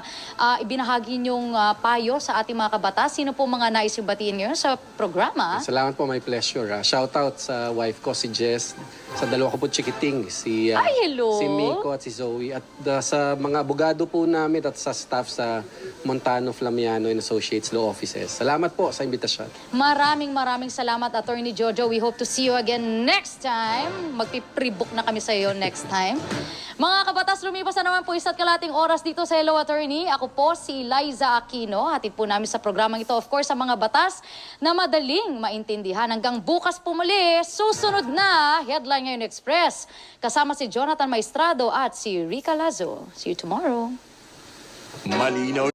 ibinahagi niyong payo sa ating mga kabatas. Sino po mga nais yung batiin ngayon sa programa? Salamat po, my pleasure. Shout out sa wife ko, si Jess, sa dalawa ko po chikiting, si hello. si Miko at si Zoe, at sa mga abogado po namin at sa staff sa Montano Flamiano and Associates Law Offices. Salamat po sa imbitasyon. Maraming salamat, Attorney Jojo. We hope to see you again next time. Magpi-pre-book na kami sa iyo next time. Mga kabatas, lumipas na naman po isa't kalating oras dito sa Hello Attorney. Ako po si Liza Aquino. Hatid po namin sa programang ito, of course, sa mga batas na madaling maintindihan. Hanggang bukas po muli, susunod na Headline Ngayon Express. Kasama si Jonathan Maestrado at si Rica Lazo. See you tomorrow. Malinaw